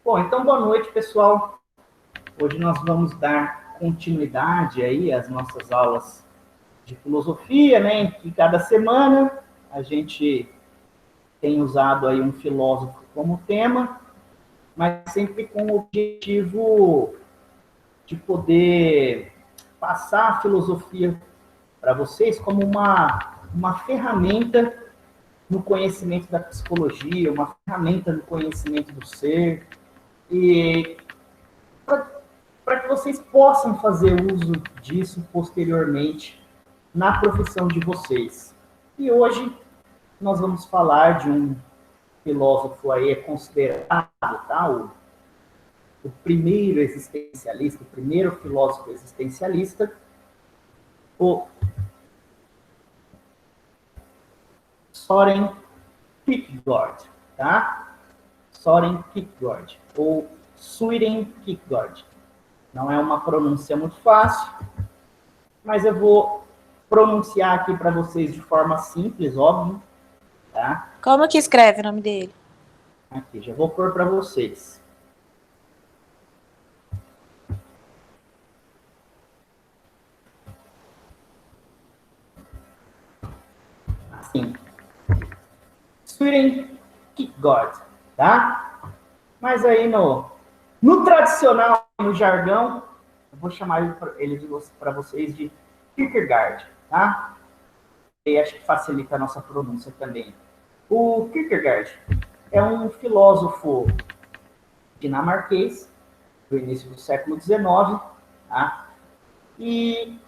Bom, então boa noite, pessoal. Hoje nós vamos dar continuidade aí às nossas aulas de filosofia, né? Em que cada semana a gente tem usado aí um filósofo como tema, mas sempre com o objetivo de poder passar a filosofia para vocês como uma ferramenta no conhecimento da psicologia, uma ferramenta no conhecimento do ser, e para que vocês possam fazer uso disso posteriormente na profissão de vocês. E hoje nós vamos falar de um filósofo aí considerado, tá? O primeiro existencialista, o primeiro filósofo existencialista, o Soren Kierkegaard, tá? Soren Kierkegaard, ou Søren Kierkegaard. Não é uma pronúncia muito fácil, mas eu vou pronunciar aqui para vocês de forma simples, óbvio, tá? Como que escreve o nome dele? Aqui, já vou pôr para vocês. Assim, Søren Kierkegaard, tá? Mas aí no tradicional, no jargão, eu vou chamar ele para vocês de Kierkegaard, tá? E acho que facilita a nossa pronúncia também. O Kierkegaard é um filósofo dinamarquês do início do século XIX, tá? E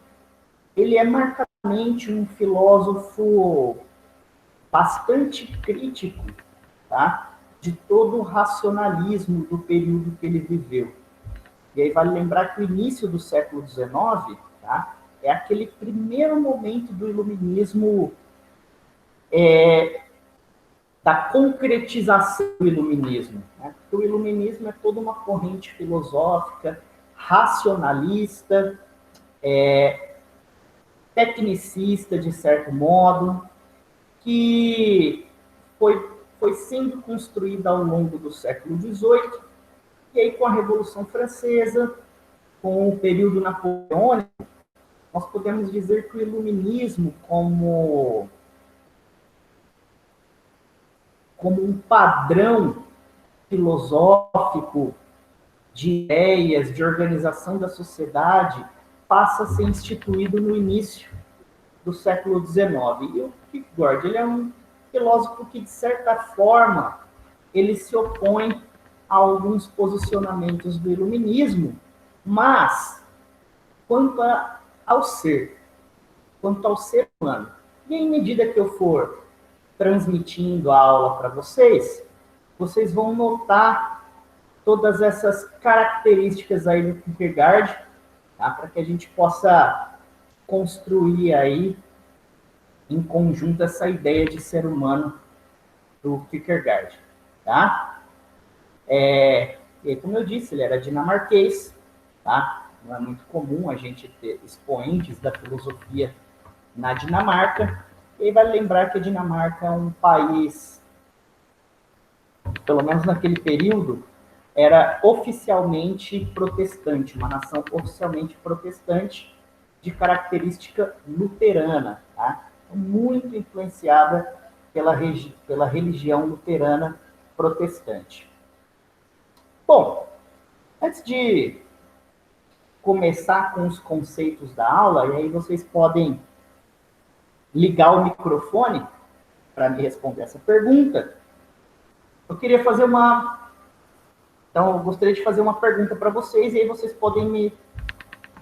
ele é marcadamente um filósofo bastante crítico, tá? De todo o racionalismo do período que ele viveu. E aí vale lembrar que o início do século XIX, tá? É aquele primeiro momento do iluminismo, da concretização do iluminismo, né? Porque o iluminismo é toda uma corrente filosófica, racionalista, tecnicista, de certo modo, que foi sendo construída ao longo do século XVIII, e aí com a Revolução Francesa, com o período napoleônico, nós podemos dizer que o iluminismo, como um padrão filosófico de ideias, de organização da sociedade, passa a ser instituído no início do século XIX. E o Kierkegaard, ele é um filósofo que, de certa forma, ele se opõe a alguns posicionamentos do iluminismo, mas quanto ao ser humano. E em medida que eu for transmitindo a aula para vocês, vocês vão notar todas essas características aí do Kierkegaard, tá? Para que a gente possa construir aí em conjunto essa ideia de ser humano do Kierkegaard, tá? E aí, como eu disse, ele era dinamarquês, tá? Não é muito comum a gente ter expoentes da filosofia na Dinamarca. E aí vale lembrar que a Dinamarca é um país, pelo menos naquele período, era oficialmente protestante, uma nação oficialmente protestante de característica luterana, tá? Muito influenciada pela religião luterana protestante. Bom, antes de começar com os conceitos da aula, e aí vocês podem ligar o microfone para me responder essa pergunta, eu queria fazer Então, eu gostaria de fazer uma pergunta para vocês, e aí vocês podem me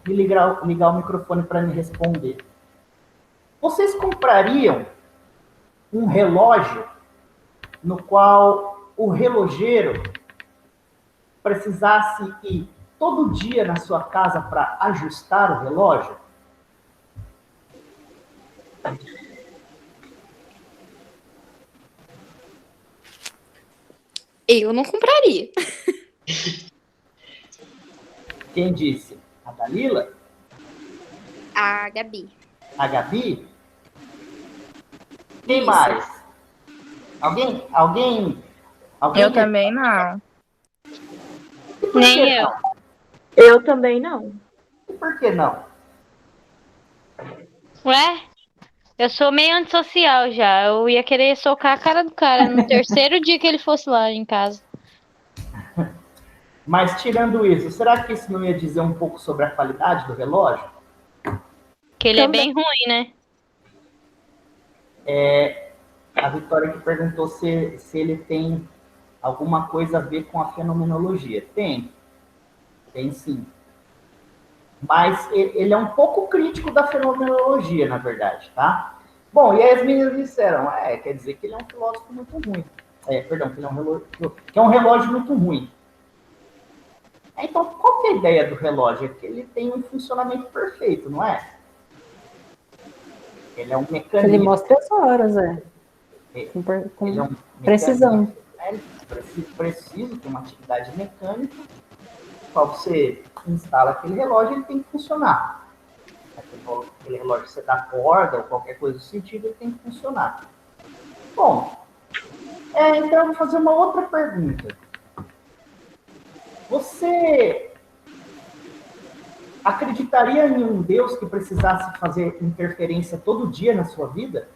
ligar o microfone para me responder. Vocês comprariam um relógio no qual o relojeiro precisasse ir todo dia na sua casa para ajustar o relógio? Eu não compraria. Quem disse? A Dalila? A Gabi. A Gabi? Quem Isso. mais? Alguém? Eu também não. E por Nem que eu. não? Eu também não. E por que não? Ué? Eu sou meio antissocial já. Eu ia querer socar a cara do cara no terceiro dia que ele fosse lá em casa. Mas tirando isso, será que isso não ia dizer um pouco sobre a qualidade do relógio? Que ele é bem ruim, né? A Vitória que perguntou se ele tem alguma coisa a ver com a fenomenologia. Tem sim. Mas ele é um pouco crítico da fenomenologia, na verdade, tá? Bom, e aí as meninas disseram, quer dizer que ele é um filósofo muito ruim. Perdão, que ele é um relógio muito ruim. Então, qual que é a ideia do relógio? É que ele tem um funcionamento perfeito, não é? Ele é um mecanismo. Ele mostra as horas, Ele com é um precisão. Preciso ter uma atividade mecânica. Quando você instala aquele relógio, ele tem que funcionar. Aquele relógio que você dá corda ou qualquer coisa do sentido, ele tem que funcionar. Bom, então eu vou fazer uma outra pergunta. Você acreditaria em um Deus que precisasse fazer interferência todo dia na sua vida?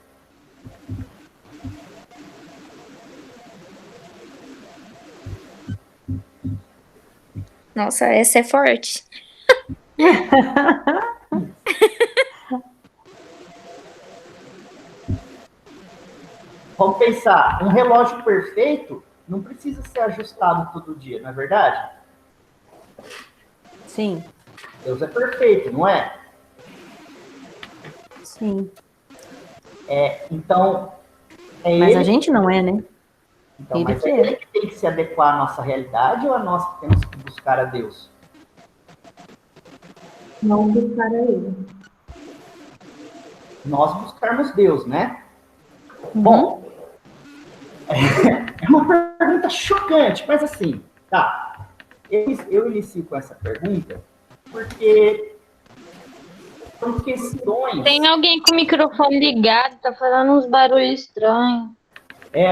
Nossa, essa é forte. Vamos pensar, um relógio perfeito não precisa ser ajustado todo dia, não é verdade? Sim. Deus é perfeito, não é? Sim. Então, Mas a gente não é, né? Então, mas é ele que tem que se adequar à nossa realidade ou é nós que temos que buscar a Deus? Não buscar a ele. Nós buscarmos Deus, né? Uhum. Bom, é uma pergunta chocante, mas assim, tá. Eu inicio com essa pergunta porque são questões... Tem alguém com o microfone ligado, tá falando uns barulhos estranhos.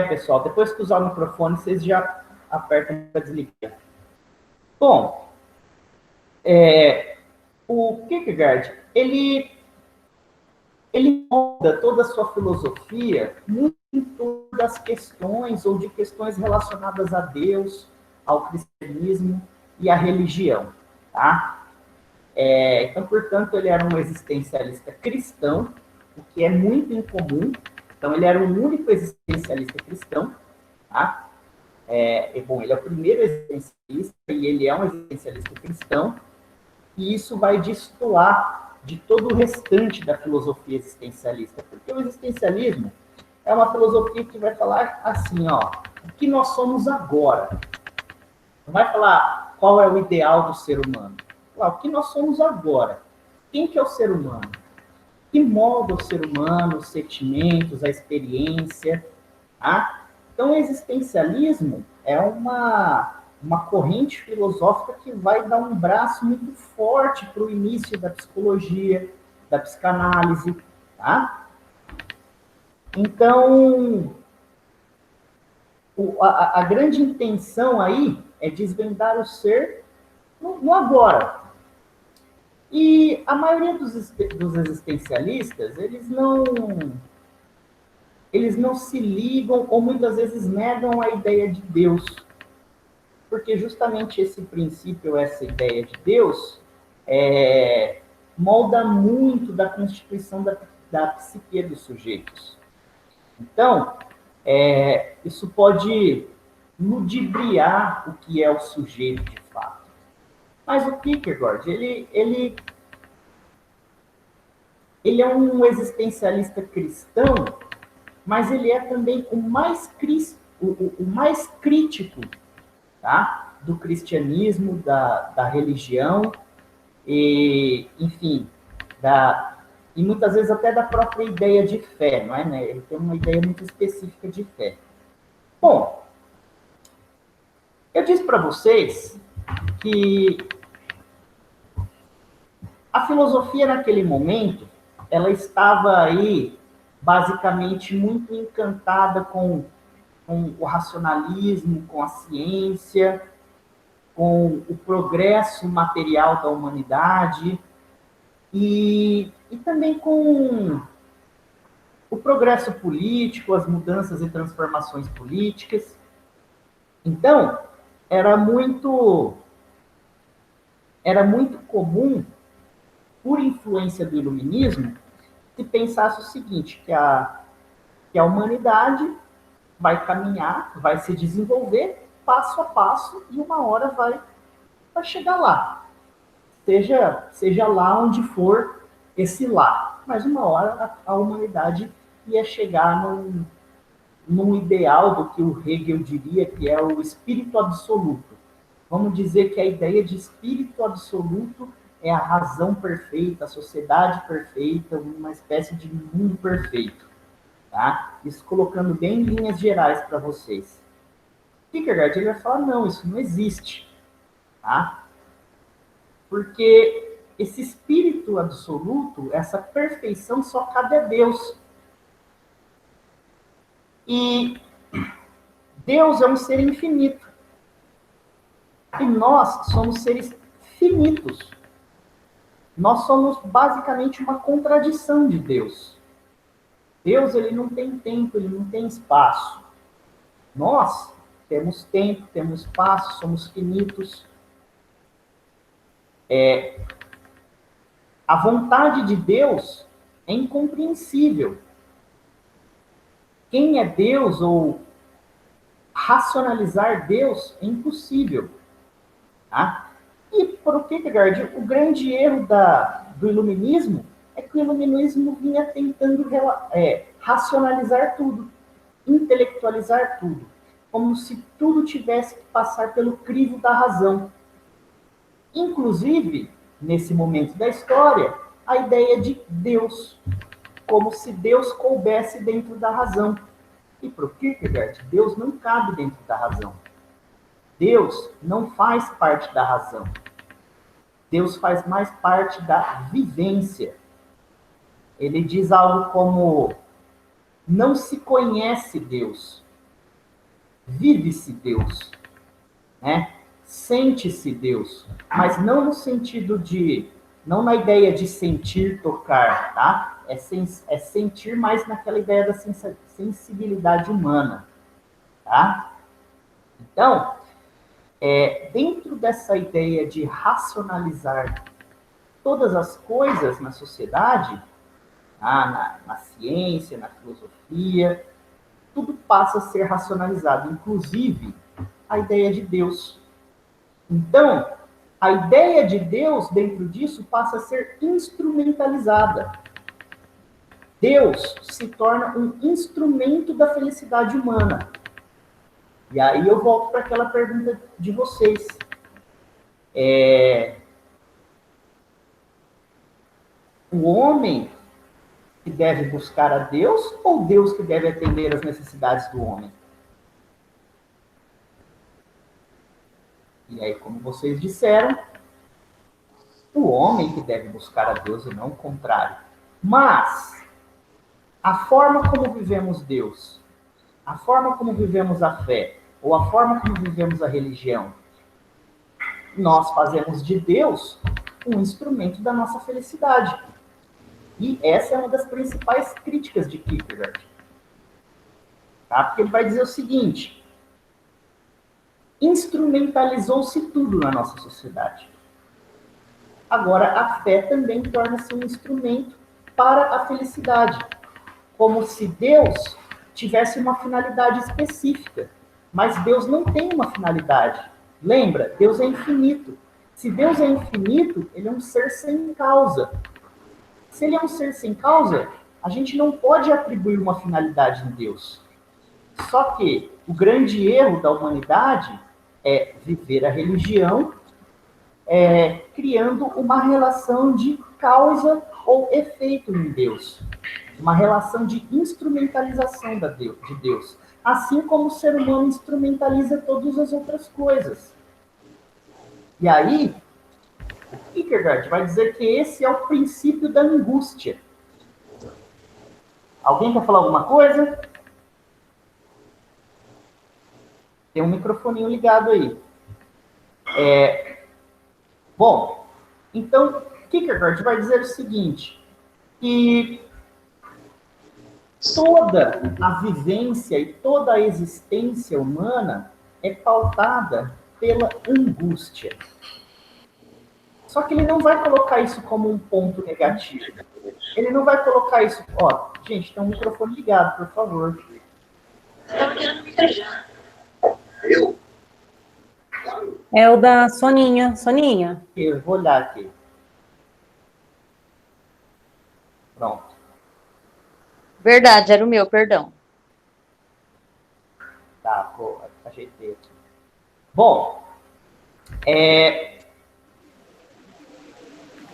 Pessoal, depois que usar o microfone, vocês já apertam para desligar. Bom, o Kierkegaard, ele molda toda a sua filosofia muito em torno das questões ou de questões relacionadas a Deus, ao cristianismo e à religião, tá? Então, portanto, ele era um existencialista cristão, o que é muito incomum. Então, ele era o único existencialista cristão, tá? Bom, ele é o primeiro existencialista e ele é um existencialista cristão, e isso vai destoar de todo o restante da filosofia existencialista, porque o existencialismo é uma filosofia que vai falar assim, ó, o que nós somos agora. Não vai falar qual é o ideal do ser humano. O que nós somos agora. Quem que é o ser humano? Que molda o ser humano, os sentimentos, a experiência. Tá? Então, o existencialismo é uma corrente filosófica que vai dar um braço muito forte para o início da psicologia, da psicanálise. Tá? Então, a grande intenção aí é desvendar o ser no agora. E a maioria dos existencialistas, eles não se ligam ou muitas vezes negam a ideia de Deus. Porque justamente esse princípio, essa ideia de Deus, molda muito da constituição da psique dos sujeitos. Então, isso pode ludibriar o que é o sujeito de fato. Mas o Kierkegaard, ele é um existencialista cristão, mas ele é também o mais crítico, tá? Do cristianismo, da religião, e, enfim, e muitas vezes até da própria ideia de fé, não é? Né? Ele tem uma ideia muito específica de fé. Bom, eu disse para vocês que a filosofia naquele momento, ela estava aí basicamente muito encantada com o racionalismo, com a ciência, com o progresso material da humanidade e também com o progresso político, as mudanças e transformações políticas. Então, era muito comum, por influência do iluminismo, se pensasse o seguinte, que a humanidade vai caminhar, vai se desenvolver passo a passo e uma hora vai chegar lá. Seja lá onde for esse lá. Mas uma hora a humanidade ia chegar num ideal do que o Hegel diria que é o espírito absoluto. Vamos dizer que a ideia de espírito absoluto é a razão perfeita, a sociedade perfeita, uma espécie de mundo perfeito. Tá? Isso colocando bem em linhas gerais para vocês. Kierkegaard ele vai falar, não, isso não existe. Tá? Porque esse espírito absoluto, essa perfeição só cabe a Deus. E Deus é um ser infinito. E nós somos seres finitos. Nós somos basicamente uma contradição de Deus. Deus ele não tem tempo, ele não tem espaço. Nós temos tempo, temos espaço, somos finitos. A vontade de Deus é incompreensível. Quem é Deus ou racionalizar Deus é impossível. Tá? E para o Kierkegaard, o grande erro do iluminismo é que o iluminismo vinha tentando racionalizar tudo, intelectualizar tudo, como se tudo tivesse que passar pelo crivo da razão. Inclusive, nesse momento da história, a ideia de Deus, como se Deus coubesse dentro da razão. E para o Kierkegaard, Deus não cabe dentro da razão. Deus não faz parte da razão. Deus faz mais parte da vivência. Ele diz algo como: não se conhece Deus, vive-se Deus, né? Sente-se Deus, mas não no sentido não na ideia de sentir, tocar, tá? É sentir mais naquela ideia da sensibilidade humana, tá? Então, dentro dessa ideia de racionalizar todas as coisas na sociedade, na ciência, na filosofia, tudo passa a ser racionalizado, inclusive a ideia de Deus. Então, a ideia de Deus dentro disso passa a ser instrumentalizada. Deus se torna um instrumento da felicidade humana. E aí eu volto para aquela pergunta de vocês. O homem que deve buscar a Deus ou Deus que deve atender às necessidades do homem? E aí, como vocês disseram, o homem que deve buscar a Deus e não o contrário. Mas a forma como vivemos Deus, a forma como vivemos a fé, ou a forma como vivemos a religião, nós fazemos de Deus um instrumento da nossa felicidade. E essa é uma das principais críticas de Kierkegaard. Tá? Porque ele vai dizer o seguinte: instrumentalizou-se tudo na nossa sociedade. Agora, a fé também torna-se um instrumento para a felicidade, como se Deus tivesse uma finalidade específica. Mas Deus não tem uma finalidade. Lembra? Deus é infinito. Se Deus é infinito, ele é um ser sem causa. Se ele é um ser sem causa, a gente não pode atribuir uma finalidade em Deus. Só que o grande erro da humanidade é viver a religião criando uma relação de causa ou efeito em Deus. Uma relação de instrumentalização de Deus. Assim como o ser humano instrumentaliza todas as outras coisas. E aí, o Kierkegaard vai dizer que esse é o princípio da angústia. Alguém quer falar alguma coisa? Tem um microfoninho ligado aí. Bom, então, Kierkegaard vai dizer o seguinte, que toda a vivência e toda a existência humana é pautada pela angústia. Só que ele não vai colocar isso como um ponto negativo. Ele não vai colocar isso... Ó, gente, tem um microfone ligado, por favor. É o da Soninha. Soninha. Eu vou olhar aqui. Pronto. Verdade, era o meu, perdão. Tá, pô, ajeitei aqui. Bom,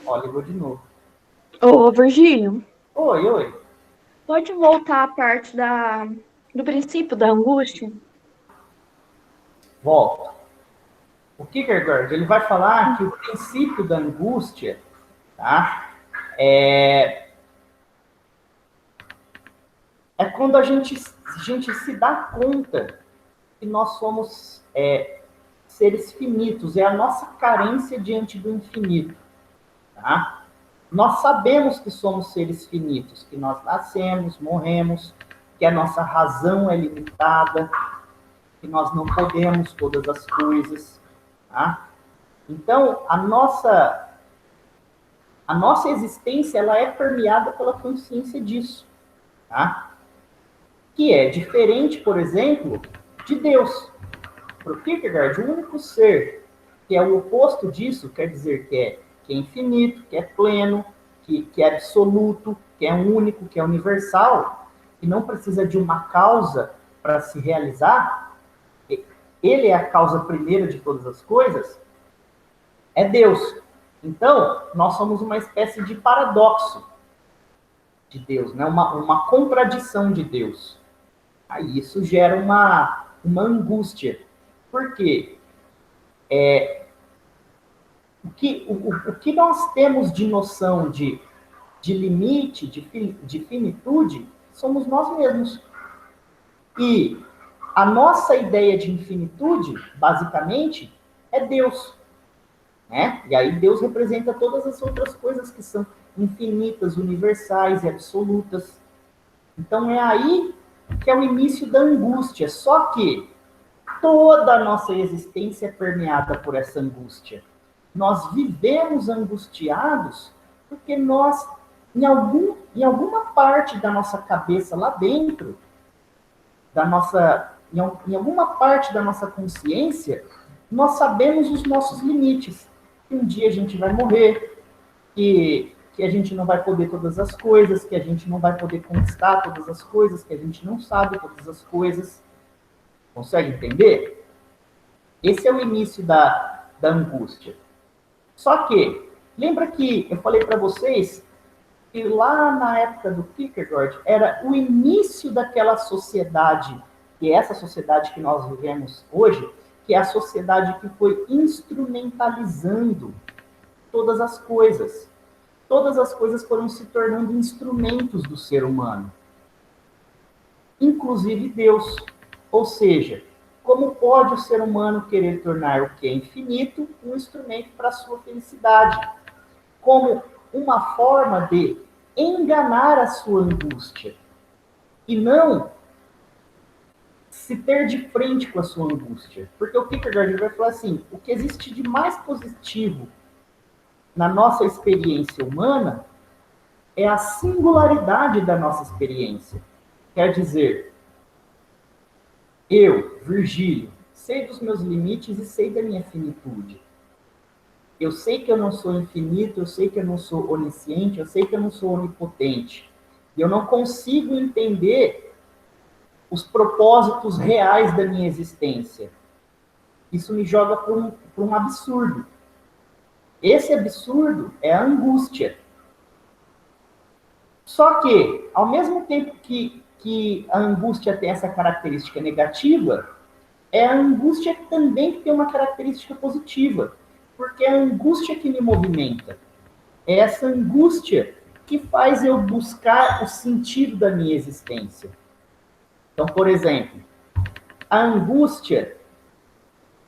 ó, ligou de novo. Ô, Virgílio, Oi. pode voltar a parte do princípio da angústia? Volto. O Kierkegaard, ele vai falar que o princípio da angústia, tá? É quando a gente se dá conta que nós somos seres finitos, é a nossa carência diante do infinito, tá? Nós sabemos que somos seres finitos, que nós nascemos, morremos, que a nossa razão é limitada, que nós não podemos todas as coisas, tá? Então, a nossa existência, ela é permeada pela consciência disso, tá? Que é diferente, por exemplo, de Deus. Para o Kierkegaard, o único ser que é o oposto disso, quer dizer que é infinito, que é pleno, que é absoluto, que é único, que é universal, que não precisa de uma causa para se realizar, ele é a causa primeira de todas as coisas, é Deus. Então, nós somos uma espécie de paradoxo de Deus, né? Uma contradição de Deus. Aí isso gera uma angústia. Por quê? O que nós temos de noção de limite, de finitude, somos nós mesmos. E a nossa ideia de infinitude, basicamente, é Deus. Né? E aí Deus representa todas as outras coisas que são infinitas, universais e absolutas. Então é aí que é o início da angústia. Só que toda a nossa existência é permeada por essa angústia. Nós vivemos angustiados porque nós, em alguma parte da nossa cabeça lá dentro, em alguma parte da nossa consciência, nós sabemos os nossos limites. Que um dia a gente vai morrer, que a gente não vai poder todas as coisas, que a gente não vai poder conquistar todas as coisas, que a gente não sabe todas as coisas. Consegue entender? Esse é o início da angústia. Só que, lembra que eu falei para vocês que lá na época do Kierkegaard era o início daquela sociedade, que é essa sociedade que nós vivemos hoje, que é a sociedade que foi instrumentalizando todas as coisas. Todas as coisas foram se tornando instrumentos do ser humano. Inclusive Deus. Ou seja, como pode o ser humano querer tornar o que é infinito um instrumento para a sua felicidade? Como uma forma de enganar a sua angústia. E não se ter de frente com a sua angústia. Porque o Kierkegaard vai falar assim, o que existe de mais positivo na nossa experiência humana é a singularidade da nossa experiência. Quer dizer, eu, Virgílio, sei dos meus limites e sei da minha finitude. Eu sei que eu não sou infinito, eu sei que eu não sou onisciente, eu sei que eu não sou onipotente. E eu não consigo entender os propósitos reais da minha existência. Isso me joga para um absurdo. Esse absurdo é a angústia. Só que, ao mesmo tempo que a angústia tem essa característica negativa, é a angústia também que tem uma característica positiva. Porque é a angústia que me movimenta. É essa angústia que faz eu buscar o sentido da minha existência. Então, por exemplo, a angústia,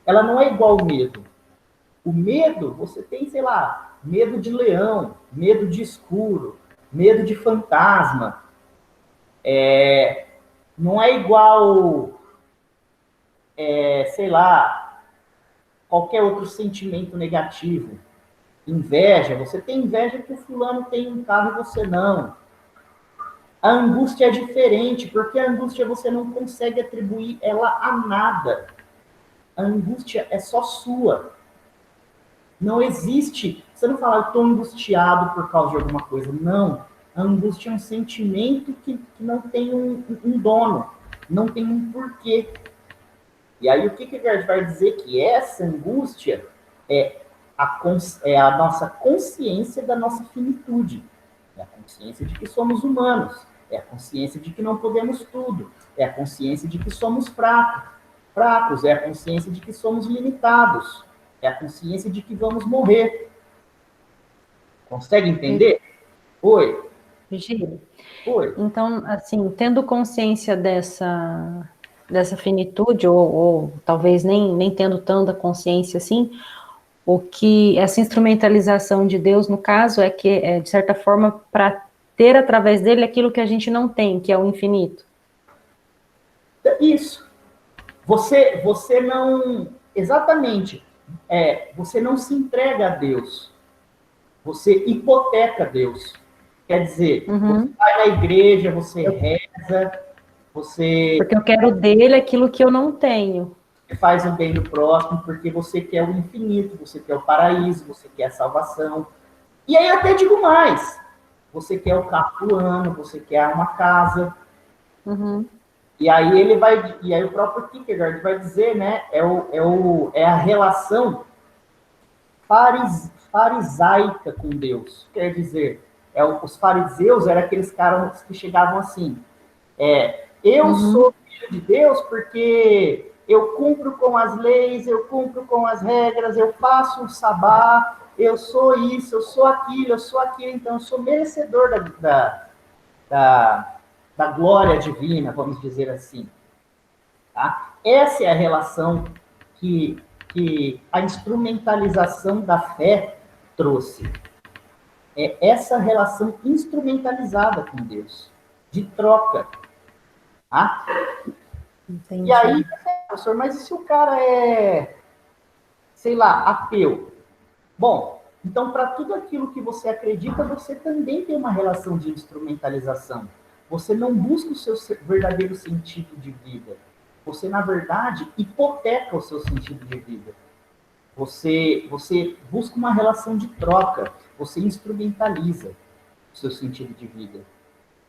ela não é igual ao medo. O medo, você tem, sei lá, medo de leão, medo de escuro, medo de fantasma. Não é igual, sei lá, qualquer outro sentimento negativo. Inveja, você tem inveja que o fulano tem um carro e você não. A angústia é diferente, porque a angústia você não consegue atribuir ela a nada. A angústia é só sua. Não existe. Você não fala, eu estou angustiado por causa de alguma coisa. Não. A angústia é um sentimento que não tem um dono, não tem um porquê. E aí o que Kierkegaard vai dizer? Que essa angústia é a nossa consciência da nossa finitude. É a consciência de que somos humanos. É a consciência de que não podemos tudo. É a consciência de que somos fracos. É a consciência de que somos limitados. É a consciência de que vamos morrer. Consegue entender? Oi. Giro. Oi. Então, assim, tendo consciência dessa finitude, ou talvez nem tendo tanta consciência assim, o que essa instrumentalização de Deus, no caso, é que, de certa forma, para ter através dele aquilo que a gente não tem, que é o infinito. Isso. Você não... Exatamente. Você não se entrega a Deus. Você hipoteca Deus. Quer dizer, você vai na igreja, você reza, você... Porque eu quero dele aquilo que eu não tenho. Faz o bem do próximo, porque você quer o infinito, você quer o paraíso, você quer a salvação. E aí até digo mais. Você quer o carro do ano, você quer uma casa. E aí o próprio Kierkegaard vai dizer, né, é a relação farisaica com Deus. Quer dizer, os fariseus eram aqueles caras que chegavam assim, eu sou filho de Deus porque eu cumpro com as leis, eu cumpro com as regras, eu faço o sabá, eu sou isso, eu sou aquilo, então eu sou merecedor da glória divina, vamos dizer assim. Tá? Essa é a relação que a instrumentalização da fé trouxe. É essa relação instrumentalizada com Deus, de troca. Tá? Entendi. E aí, professor, mas e se o cara é, sei lá, ateu? Bom, então para tudo aquilo que você acredita, você também tem uma relação de instrumentalização. Você não busca o seu verdadeiro sentido de vida. Você, na verdade, hipoteca o seu sentido de vida. Você busca uma relação de troca. Você instrumentaliza o seu sentido de vida.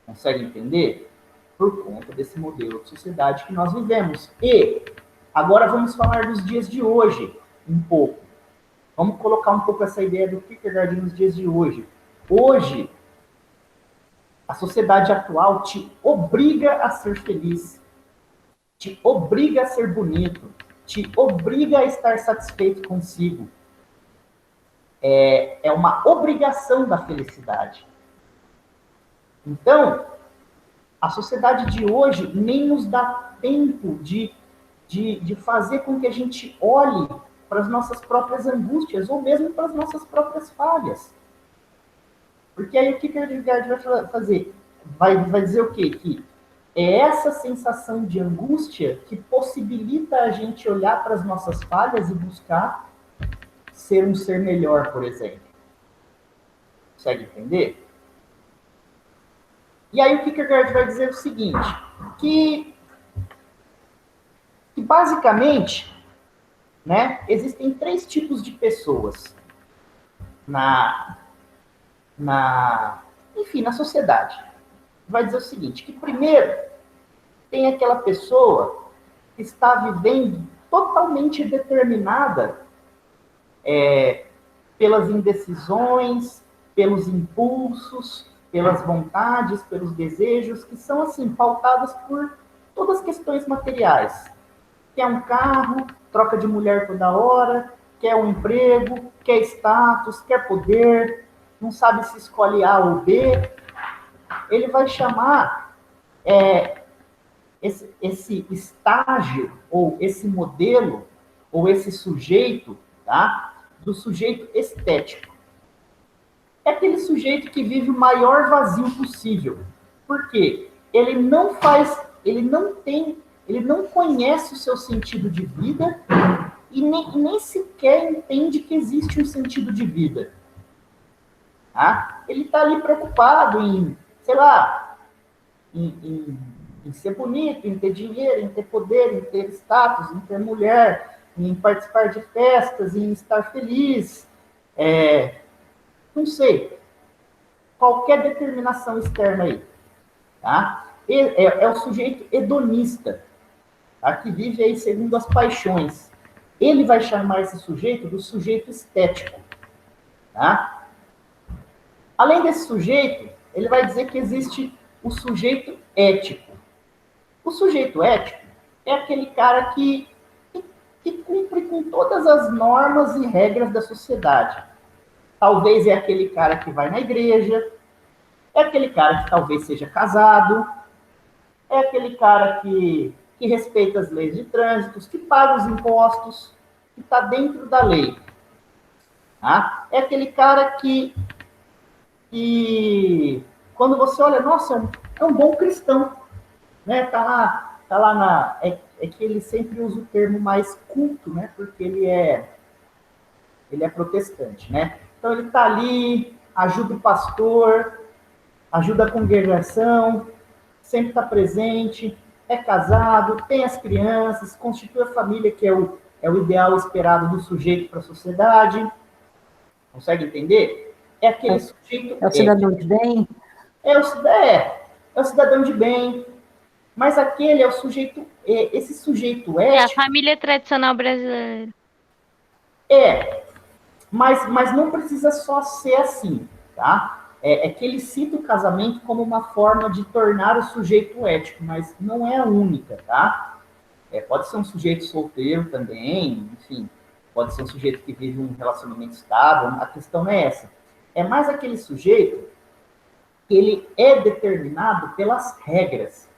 Consegue entender? Por conta desse modelo de sociedade que nós vivemos. E agora vamos falar dos dias de hoje, um pouco. Vamos colocar um pouco essa ideia do Kierkegaard nos dias de hoje. Hoje, a sociedade atual te obriga a ser feliz, te obriga a ser bonito, te obriga a estar satisfeito consigo. É uma obrigação da felicidade. Então, a sociedade de hoje nem nos dá tempo de fazer com que a gente olhe para as nossas próprias angústias, ou mesmo para as nossas próprias falhas. Porque aí o que Kierkegaard vai fazer? Vai dizer o quê? Que é essa sensação de angústia que possibilita a gente olhar para as nossas falhas e buscar ser um ser melhor, por exemplo. Consegue entender? E aí o Kierkegaard vai dizer o seguinte, que basicamente, né, existem 3 tipos de pessoas enfim, na sociedade. Vai dizer o seguinte, que primeiro tem aquela pessoa que está vivendo totalmente determinada pelas indecisões, pelos impulsos, pelas vontades, pelos desejos, que são, assim, pautadas por todas as questões materiais. Quer um carro, troca de mulher toda hora, quer um emprego, quer status, quer poder, não sabe se escolhe A ou B. Ele vai chamar esse estágio, ou esse modelo, ou esse sujeito, tá? do sujeito estético. É aquele sujeito que vive o maior vazio possível. Por quê? Ele não conhece o seu sentido de vida e nem sequer entende que existe um sentido de vida. Tá? Ele está ali preocupado em, sei lá, em ser bonito, em ter dinheiro, em ter poder, em ter status, em ter mulher, em participar de festas, em estar feliz. Não sei. Qualquer determinação externa aí. Tá? É o sujeito hedonista, tá? Que vive aí segundo as paixões. Ele vai chamar esse sujeito do sujeito estético. Tá? Além desse sujeito, ele vai dizer que existe o sujeito ético. O sujeito ético é aquele cara que cumpre com todas as normas e regras da sociedade. Talvez é aquele cara que vai na igreja, é aquele cara que talvez seja casado, é aquele cara que respeita as leis de trânsito, que paga os impostos, que está dentro da lei. Tá? É aquele cara que quando você olha, nossa, é um bom cristão. Né? Tá lá é que ele sempre usa o termo mais culto, né? Porque ele é protestante, né? Então ele está ali, ajuda o pastor, ajuda a congregação, sempre está presente, é casado, tem as crianças, constitui a família, que é o ideal esperado do sujeito para a sociedade. Consegue entender? É aquele sujeito... É o cidadão de bem? É o cidadão de bem. Mas aquele é o sujeito... esse sujeito ético... É a família tradicional brasileira. Mas não precisa só ser assim, tá? É que ele cita o casamento como uma forma de tornar o sujeito ético, mas não é a única, tá? Pode ser um sujeito solteiro também, enfim, pode ser um sujeito que vive um relacionamento estável, a questão não é essa. É mais aquele sujeito que ele é determinado pelas regras.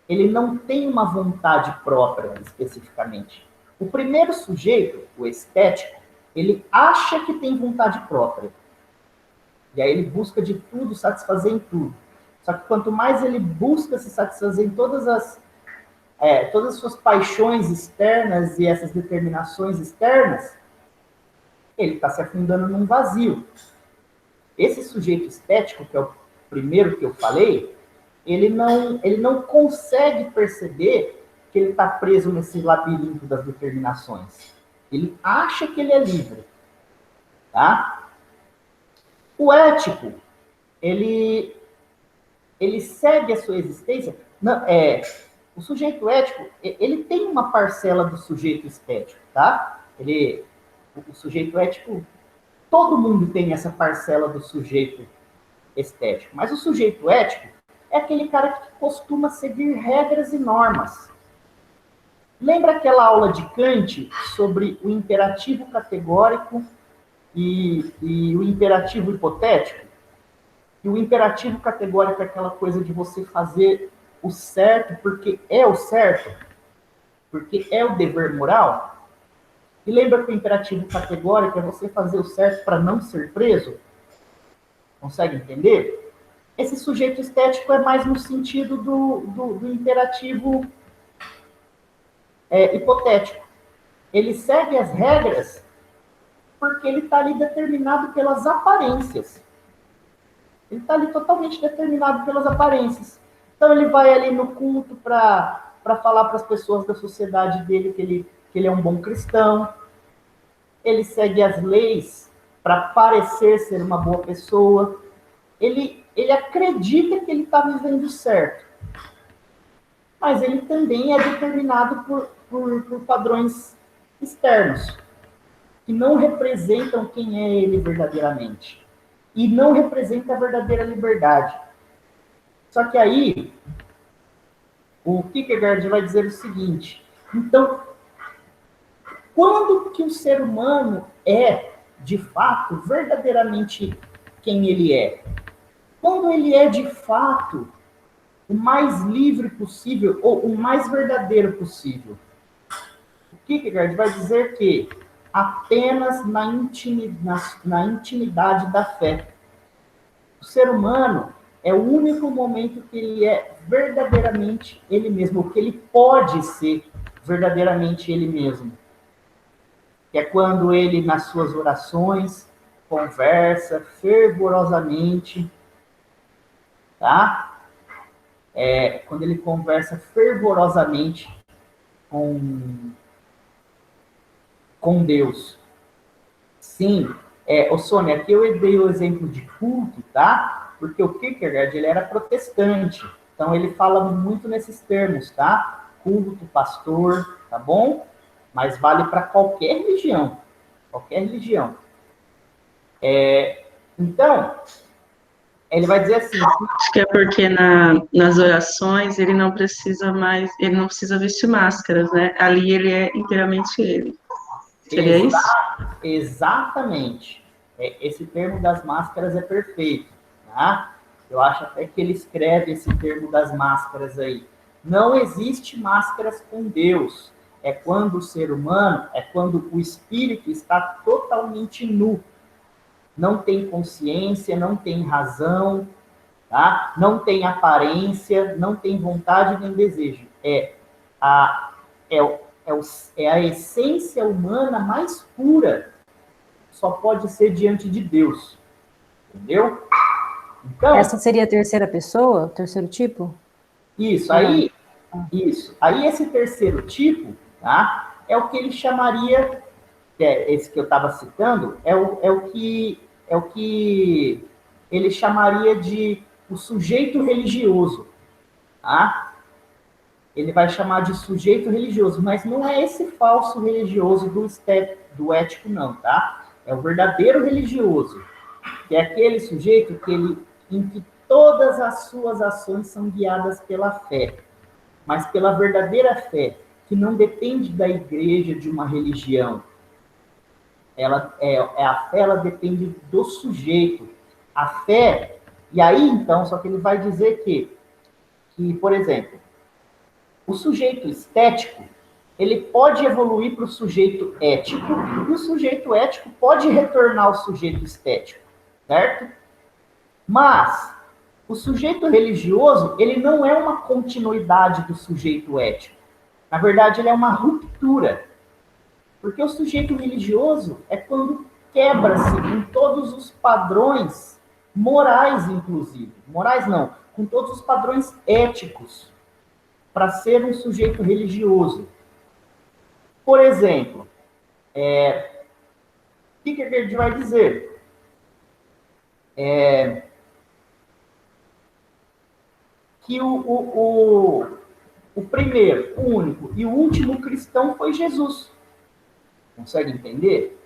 Ele não tem uma vontade própria, especificamente. O primeiro sujeito, o estético, ele acha que tem vontade própria. E aí ele busca de tudo, satisfazer em tudo. Só que quanto mais ele busca se satisfazer em todas as suas paixões externas e essas determinações externas, ele está se afundando num vazio. Esse sujeito estético, que é o primeiro que eu falei, ele não consegue perceber que ele está preso nesse labirinto das determinações. Ele acha que ele é livre. Tá? O ético, ele segue a sua existência. O sujeito ético, ele tem uma parcela do sujeito estético, tá? O sujeito ético, todo mundo tem essa parcela do sujeito estético. Mas o sujeito ético é aquele cara que costuma seguir regras e normas. Lembra aquela aula de Kant sobre o imperativo categórico e o imperativo hipotético? E o imperativo categórico é aquela coisa de você fazer o certo porque é o certo, porque é o dever moral. E lembra que o imperativo categórico é você fazer o certo para não ser preso? Consegue entender? Esse sujeito estético é mais no sentido do imperativo hipotético. Ele segue as regras porque ele está ali determinado pelas aparências. Ele está ali totalmente determinado pelas aparências. Então ele vai ali no culto para falar para as pessoas da sociedade dele que ele é um bom cristão. Ele segue as leis para parecer ser uma boa pessoa. Ele acredita que ele está vivendo certo. Mas ele também é determinado por padrões externos, que não representam quem é ele verdadeiramente. E não representa a verdadeira liberdade. Só que aí, o Kierkegaard vai dizer o seguinte: então, quando que o ser humano é, de fato, verdadeiramente quem ele é? Quando ele é, de fato, o mais livre possível, ou o mais verdadeiro possível. O Kierkegaard vai dizer que apenas na intimidade da fé. O ser humano é o único momento que ele é verdadeiramente ele mesmo, que ele pode ser verdadeiramente ele mesmo. Que é quando ele, nas suas orações, conversa fervorosamente, tá? Quando ele conversa fervorosamente com Deus. Sim, Sônia, aqui eu dei o exemplo de culto, tá? Porque o Kierkegaard, ele era protestante, então ele fala muito nesses termos, tá? Culto, pastor, tá bom? Mas vale para qualquer religião, qualquer religião. Então, ele vai dizer assim... Acho que é porque nas orações ele não precisa vestir máscaras, né? Ali ele é inteiramente ele. Seria isso? Exatamente. Esse termo das máscaras é perfeito, tá? Eu acho até que ele escreve esse termo das máscaras aí. Não existe máscaras com Deus. É quando o ser humano, é quando o espírito está totalmente nu. Não tem consciência, não tem razão, tá? Não tem aparência, não tem vontade nem desejo. É a essência humana mais pura. Só pode ser diante de Deus. Entendeu? Então, essa seria a terceira pessoa, o terceiro tipo? Isso. Aí esse terceiro tipo, tá? É o que ele chamaria, esse que eu estava citando, é o que ele chamaria de o sujeito religioso, tá? Ele vai chamar de sujeito religioso, mas não é esse falso religioso do ético, não, tá? É o verdadeiro religioso, que é aquele sujeito em que todas as suas ações são guiadas pela fé, mas pela verdadeira fé, que não depende da igreja, de uma religião. A fé, ela depende do sujeito. A fé, e aí então, só que ele vai dizer que por exemplo, o sujeito estético, ele pode evoluir para o sujeito ético, e o sujeito ético pode retornar ao sujeito estético, certo? Mas o sujeito religioso, ele não é uma continuidade do sujeito ético. Na verdade, ele é uma ruptura. Porque o sujeito religioso é quando quebra-se em todos os padrões morais, inclusive. Morais não, com todos os padrões éticos, para ser um sujeito religioso. Por exemplo, o que ele vai dizer? Que o primeiro, o único e o último cristão foi Jesus. Consegue entender?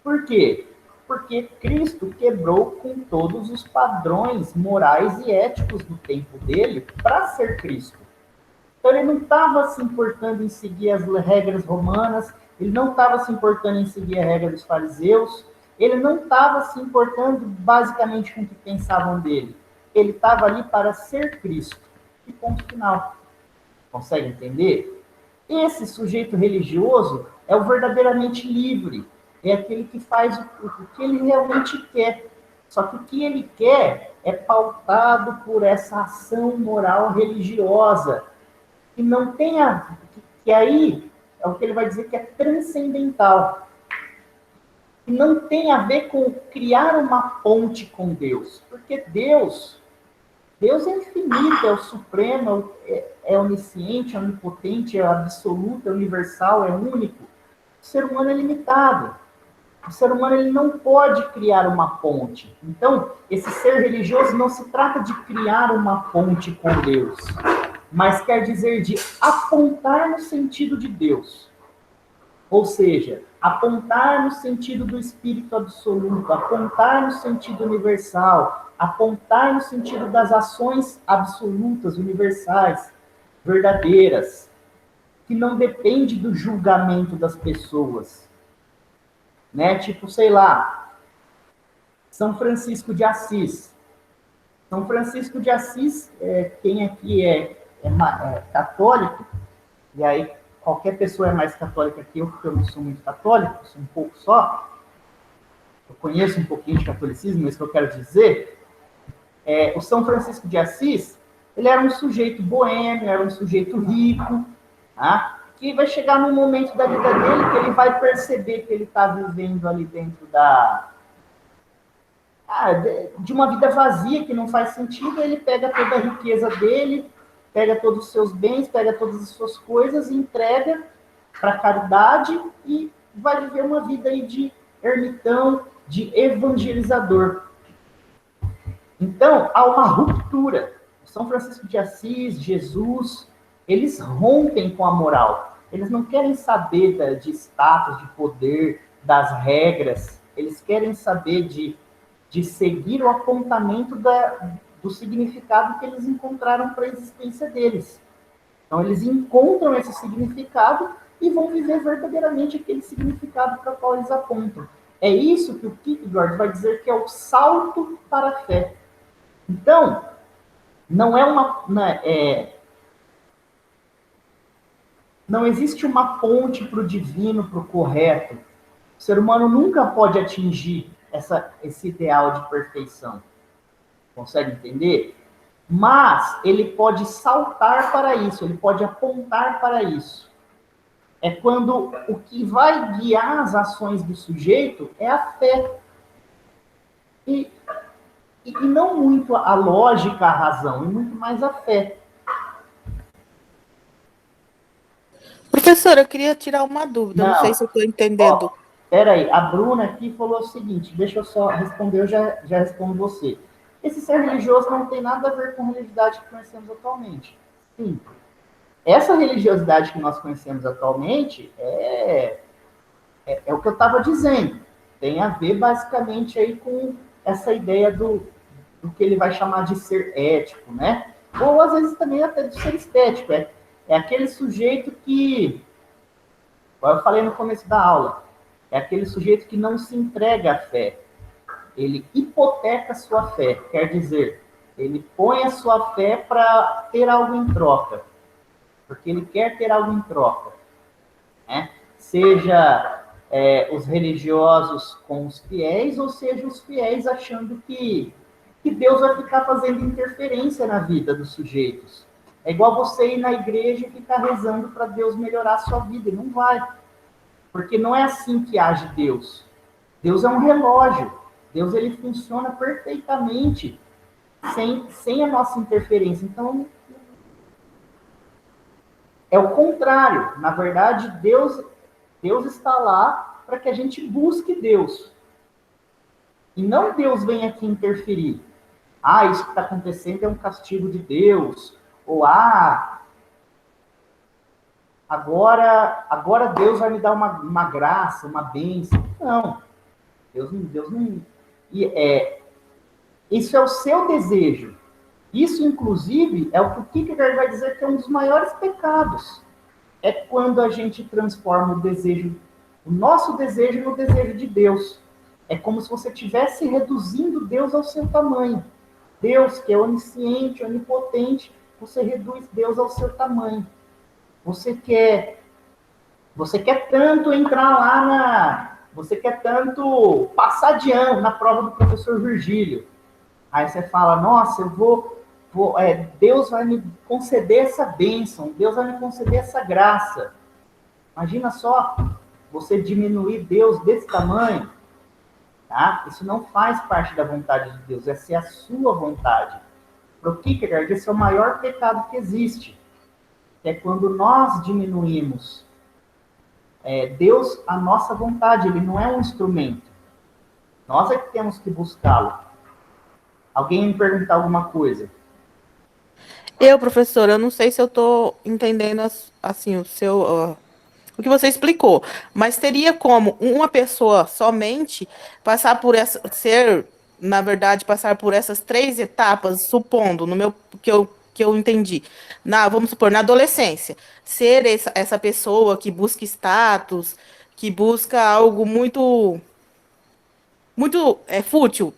Por quê? Porque Cristo quebrou com todos os padrões morais e éticos do tempo dele para ser Cristo. Então ele não estava se importando em seguir as regras romanas, ele não estava se importando em seguir a regra dos fariseus, ele não estava se importando basicamente com o que pensavam dele. Ele estava ali para ser Cristo. E ponto final. Consegue entender? Esse sujeito religioso é o verdadeiramente livre. É aquele que faz o que ele realmente quer. Só que o que ele quer é pautado por essa ação moral religiosa. Que não tem que aí é o que ele vai dizer que é transcendental. Que não tem a ver com criar uma ponte com Deus. Porque Deus é infinito, é o supremo, é onisciente, é onipotente, é absoluto, é universal, é único. O ser humano é limitado. O ser humano ele não pode criar uma ponte. Então, esse ser religioso não se trata de criar uma ponte com Deus, mas quer dizer de apontar no sentido de Deus. Ou seja, apontar no sentido do Espírito absoluto, apontar no sentido universal, apontar no sentido das ações absolutas, universais, verdadeiras, que não depende do julgamento das pessoas. Né? Tipo, sei lá, São Francisco de Assis. São Francisco de Assis, quem aqui é católico, e aí qualquer pessoa é mais católica que eu, porque eu não sou muito católico, sou um pouco só. Eu conheço um pouquinho de catolicismo, mas o que eu quero dizer o São Francisco de Assis, ele era um sujeito boêmio, era um sujeito rico, tá? Que vai chegar num momento da vida dele que ele vai perceber que ele está vivendo ali dentro de uma vida vazia, que não faz sentido. Ele pega toda a riqueza dele, pega todos os seus bens, pega todas as suas coisas e entrega para a caridade e vai viver uma vida aí de ermitão, de evangelizador. Então, há uma ruptura. São Francisco de Assis, Jesus, eles rompem com a moral. Eles não querem saber de status, de poder, das regras. Eles querem saber de seguir o apontamento do significado que eles encontraram para a existência deles. Então, eles encontram esse significado e vão viver verdadeiramente aquele significado para o qual eles apontam. É isso que o Kierkegaard vai dizer que é o salto para a fé. Então, não existe uma ponte para o divino, para o correto. O ser humano nunca pode atingir esse ideal de perfeição. Consegue entender? Mas ele pode saltar para isso, ele pode apontar para isso. É quando o que vai guiar as ações do sujeito é a fé. E não muito a lógica, a razão, e muito mais a fé. Professora, eu queria tirar uma dúvida, não sei se eu estou entendendo. Peraí, a Bruna aqui falou o seguinte, deixa eu só responder, eu já respondo você. Esse ser religioso não tem nada a ver com a religiosidade que conhecemos atualmente. Sim. Essa religiosidade que nós conhecemos atualmente é o que eu estava dizendo. Tem a ver basicamente aí com essa ideia do que ele vai chamar de ser ético, né? Ou às vezes também até de ser estético. É aquele sujeito que, como eu falei no começo da aula, é aquele sujeito que não se entrega à fé. Ele hipoteca a sua fé, quer dizer, ele põe a sua fé para ter algo em troca. Porque ele quer ter algo em troca. Né? Seja os religiosos com os fiéis, ou seja, os fiéis achando que Deus vai ficar fazendo interferência na vida dos sujeitos. É igual você ir na igreja e ficar rezando para Deus melhorar a sua vida. E não vai. Porque não é assim que age Deus. Deus é um relógio. Deus ele funciona perfeitamente sem a nossa interferência. Então, é o contrário. Na verdade, Deus está lá para que a gente busque Deus. E não Deus vem aqui interferir. Isso que está acontecendo é um castigo de Deus. Ou, agora Deus vai me dar uma graça, uma bênção. Não. Deus não... Isso é o seu desejo. Isso, inclusive, é o que o Kierkegaard vai dizer que é um dos maiores pecados. É quando a gente transforma o nosso desejo no desejo de Deus. É como se você estivesse reduzindo Deus ao seu tamanho. Deus, que é onisciente, onipotente, você reduz Deus ao seu tamanho. Você quer tanto entrar lá você quer tanto passar de ano na prova do professor Virgílio. Aí você fala, nossa, Deus vai me conceder essa bênção, Deus vai me conceder essa graça. Imagina só, você diminuir Deus desse tamanho. Tá? Isso não faz parte da vontade de Deus, essa é a sua vontade. Para o Kierkegaard, esse é o maior pecado que existe. É quando nós diminuímos Deus a nossa vontade, ele não é um instrumento. Nós é que temos que buscá-lo. Alguém me perguntar alguma coisa? Professora, eu não sei se eu estou entendendo assim o que você explicou, mas teria como uma pessoa somente passar por passar por essas 3 etapas, supondo, no meu que eu entendi, vamos supor, na adolescência, ser essa pessoa que busca status, que busca algo muito fútil,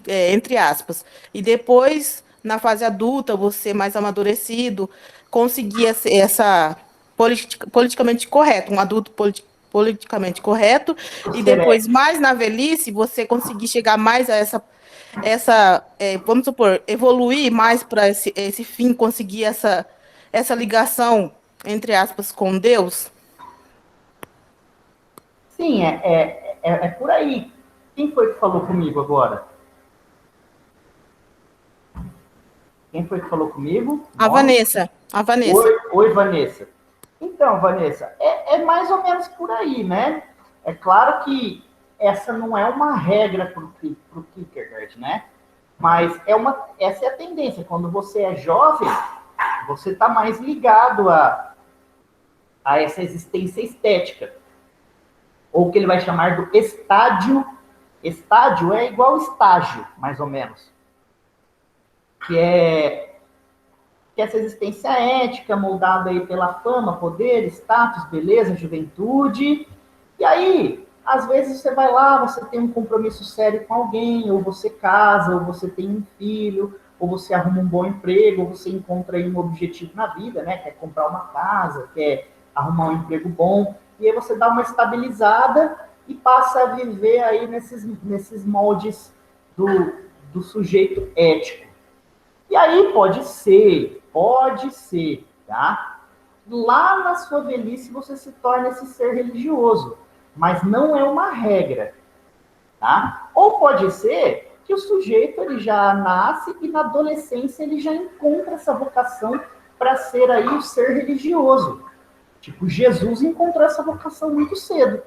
entre aspas, e depois, na fase adulta, você mais amadurecido, conseguir politicamente correto, um adulto politicamente correto, e depois, mais na velhice, você conseguir chegar mais a vamos supor, evoluir mais para esse fim, conseguir essa ligação, entre aspas, com Deus? Sim, é por aí. Quem foi que falou comigo agora? Quem foi que falou comigo? A Vanessa. Oi, Vanessa. Então, Vanessa, é mais ou menos por aí, né? É claro que essa não é uma regra para o Kierkegaard, né? Mas essa é a tendência. Quando você é jovem, você está mais ligado a essa existência estética. Ou o que ele vai chamar do estádio. Estádio é igual estágio, mais ou menos. Que é essa existência ética moldada aí pela fama, poder, status, beleza, juventude. E aí, às vezes você vai lá, você tem um compromisso sério com alguém, ou você casa, ou você tem um filho, ou você arruma um bom emprego, ou você encontra aí um objetivo na vida, né? Quer comprar uma casa, quer arrumar um emprego bom. E aí você dá uma estabilizada e passa a viver aí nesses moldes do sujeito ético. E aí pode ser, tá? Lá na sua velhice você se torna esse ser religioso, mas não é uma regra, tá? Ou pode ser que o sujeito ele já nasce e na adolescência ele já encontra essa vocação para ser aí o ser religioso. Tipo, Jesus encontrou essa vocação muito cedo,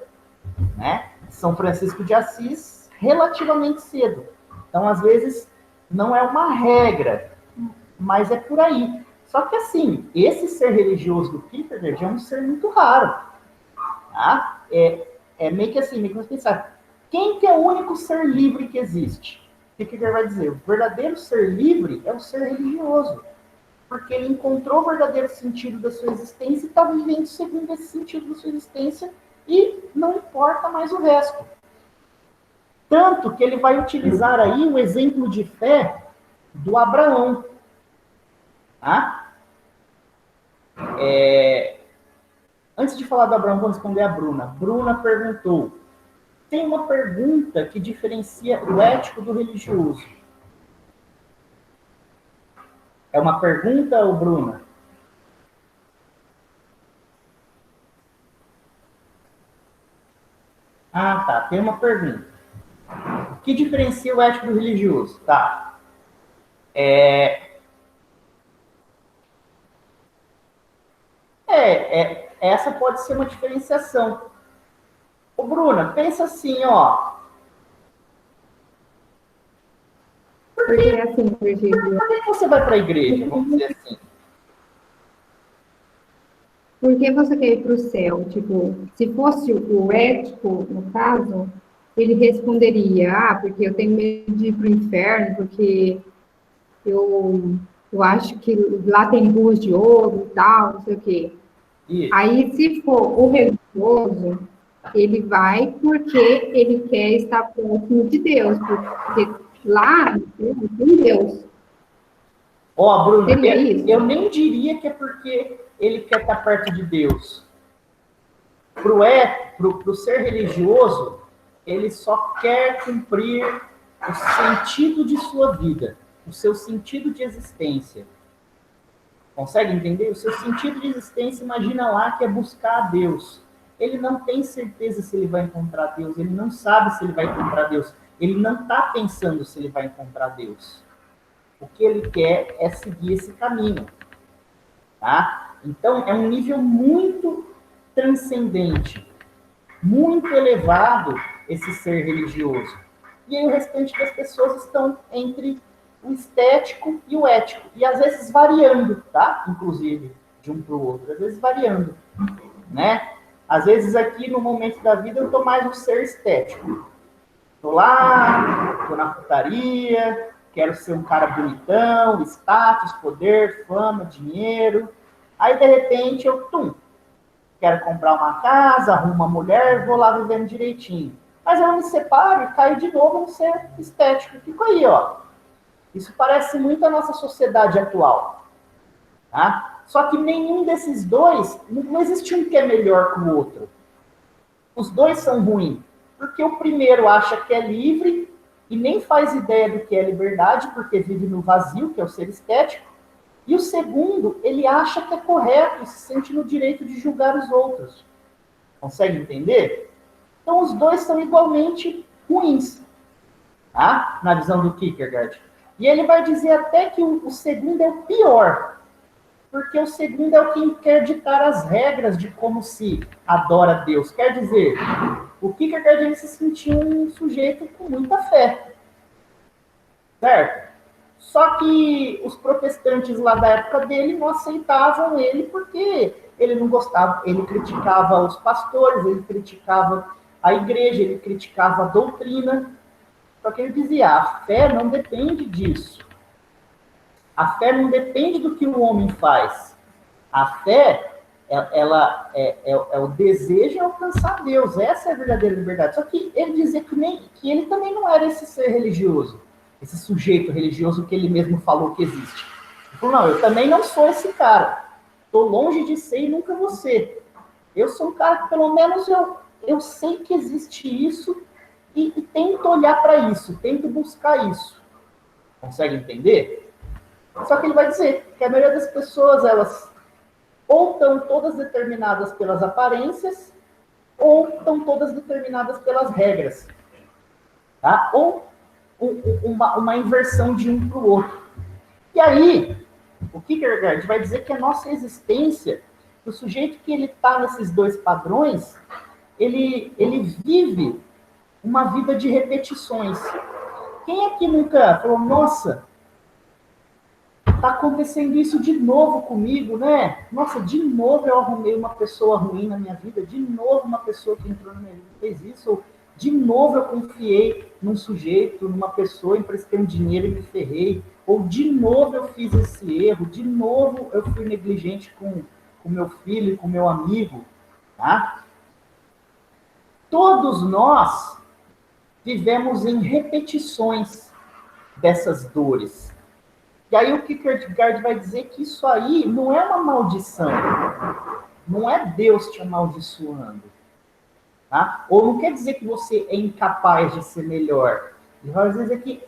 né? São Francisco de Assis relativamente cedo. Então, às vezes, não é uma regra, mas é por aí. Só que, assim, esse ser religioso do Kierkegaard é um ser muito raro. Tá? É meio que assim, meio que você pensar, quem que é o único ser livre que existe? O Kierkegaard vai dizer, o verdadeiro ser livre é o ser religioso. Porque ele encontrou o verdadeiro sentido da sua existência e está vivendo segundo esse sentido da sua existência e não importa mais o resto. Tanto que ele vai utilizar aí o exemplo de fé do Abraão. Tá? Antes de falar do Abraão, vou responder a Bruna. Bruna perguntou, tem uma pergunta que diferencia o ético do religioso. É uma pergunta, ou Bruna? Ah, tá. Tem uma pergunta. O que diferencia o ético do religioso? Tá. Essa pode ser uma diferenciação. Ô, Bruna, pensa assim, ó. Porque assim, Virgílio, Por que você vai para a igreja, vamos dizer assim? por que você quer ir para o céu? Tipo, se fosse o ético, no caso, ele responderia, porque eu tenho medo de ir para o inferno, porque eu acho que lá tem ruas de ouro e tal, não sei o quê. Isso. Aí, se for o religioso, ele vai porque ele quer estar próximo de Deus, porque lá tem Deus. Ó, Bruno, Seria isso? eu nem diria que é porque ele quer estar perto de Deus. Pro ser religioso, ele só quer cumprir o sentido de sua vida, o seu sentido de existência. Consegue entender? O seu sentido de existência, imagina lá que é buscar a Deus. Ele não tem certeza se ele vai encontrar Deus, ele não sabe se ele vai encontrar Deus, ele não está pensando se ele vai encontrar Deus. O que ele quer é seguir esse caminho. Tá? Então, é um nível muito transcendente, muito elevado esse ser religioso. E aí o restante das pessoas estão entre o estético e o ético. E às vezes variando, tá? Inclusive, de um para o outro. Às vezes variando, né? Às vezes aqui, no momento da vida, eu estou mais no ser estético. Estou lá, estou na putaria, quero ser um cara bonitão, status, poder, fama, dinheiro. Aí, de repente, eu, quero comprar uma casa, arrumo uma mulher, vou lá vivendo direitinho. Mas eu me separo e caio de novo no ser estético. Fico aí, ó. Isso parece muito a nossa sociedade atual. Tá? Só que nenhum desses dois, não existe um que é melhor que o outro. Os dois são ruins. Porque o primeiro acha que é livre e nem faz ideia do que é liberdade, porque vive no vazio, que é o ser estético. E o segundo, ele acha que é correto e se sente no direito de julgar os outros. Consegue entender? Então, os dois são igualmente ruins, tá? Na visão do Kierkegaard. E ele vai dizer até que o segundo é o pior, porque o segundo é o que quer ditar as regras de como se adora a Deus. Quer dizer, o Kierkegaard ele se sentiu um sujeito com muita fé, certo? Só que os protestantes lá da época dele não aceitavam ele porque ele não gostava, ele criticava os pastores, ele criticava a igreja, ele criticava a doutrina. Só que ele dizia, a fé não depende disso. A fé não depende do que o homem faz. A fé, ela é o desejo de alcançar Deus. Essa é a verdadeira liberdade. Só que ele dizia que ele também não era esse ser religioso, esse sujeito religioso que ele mesmo falou que existe. Ele falou, não, eu também não sou esse cara. Estou longe de ser e nunca vou ser. Eu sou um cara que pelo menos eu sei que existe isso e tento olhar para isso, tento buscar isso. Consegue entender? Só que ele vai dizer que a maioria das pessoas, elas ou estão todas determinadas pelas aparências, ou estão todas determinadas pelas regras. Tá? Ou uma inversão de um para o outro. E aí, o Kierkegaard vai dizer que a nossa existência, o sujeito que ele está nesses dois padrões, ele vive uma vida de repetições. Quem aqui nunca falou, nossa, tá acontecendo isso de novo comigo, né? Nossa, de novo eu arrumei uma pessoa ruim na minha vida, de novo uma pessoa que entrou na minha vida fez isso, ou de novo eu confiei num sujeito, numa pessoa, emprestei um dinheiro e me ferrei, ou de novo eu fiz esse erro, de novo eu fui negligente com meu filho e com meu amigo, tá? Todos nós vivemos em repetições dessas dores. E aí o Kierkegaard vai dizer que isso aí não é uma maldição. Não é Deus te amaldiçoando. Tá? Ou não quer dizer que você é incapaz de ser melhor. Ele vai dizer que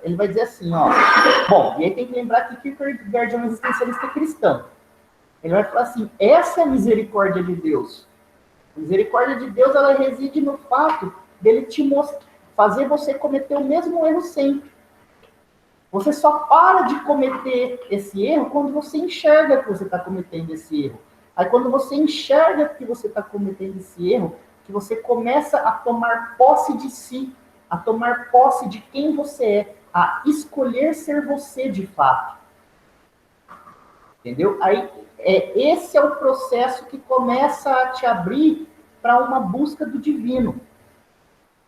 ele vai dizer assim, ó. Bom, e aí tem que lembrar que Kierkegaard é um existencialista cristão. Ele vai falar assim, essa é a misericórdia de Deus. A misericórdia de Deus, ela reside no fato dele te mostrar, fazer você cometer o mesmo erro sempre. Você só para de cometer esse erro quando você enxerga que você está cometendo esse erro. Aí quando você enxerga que você está cometendo esse erro, que você começa a tomar posse de si, a tomar posse de quem você é, a escolher ser você de fato. Entendeu? Aí esse é o processo que começa a te abrir para uma busca do divino.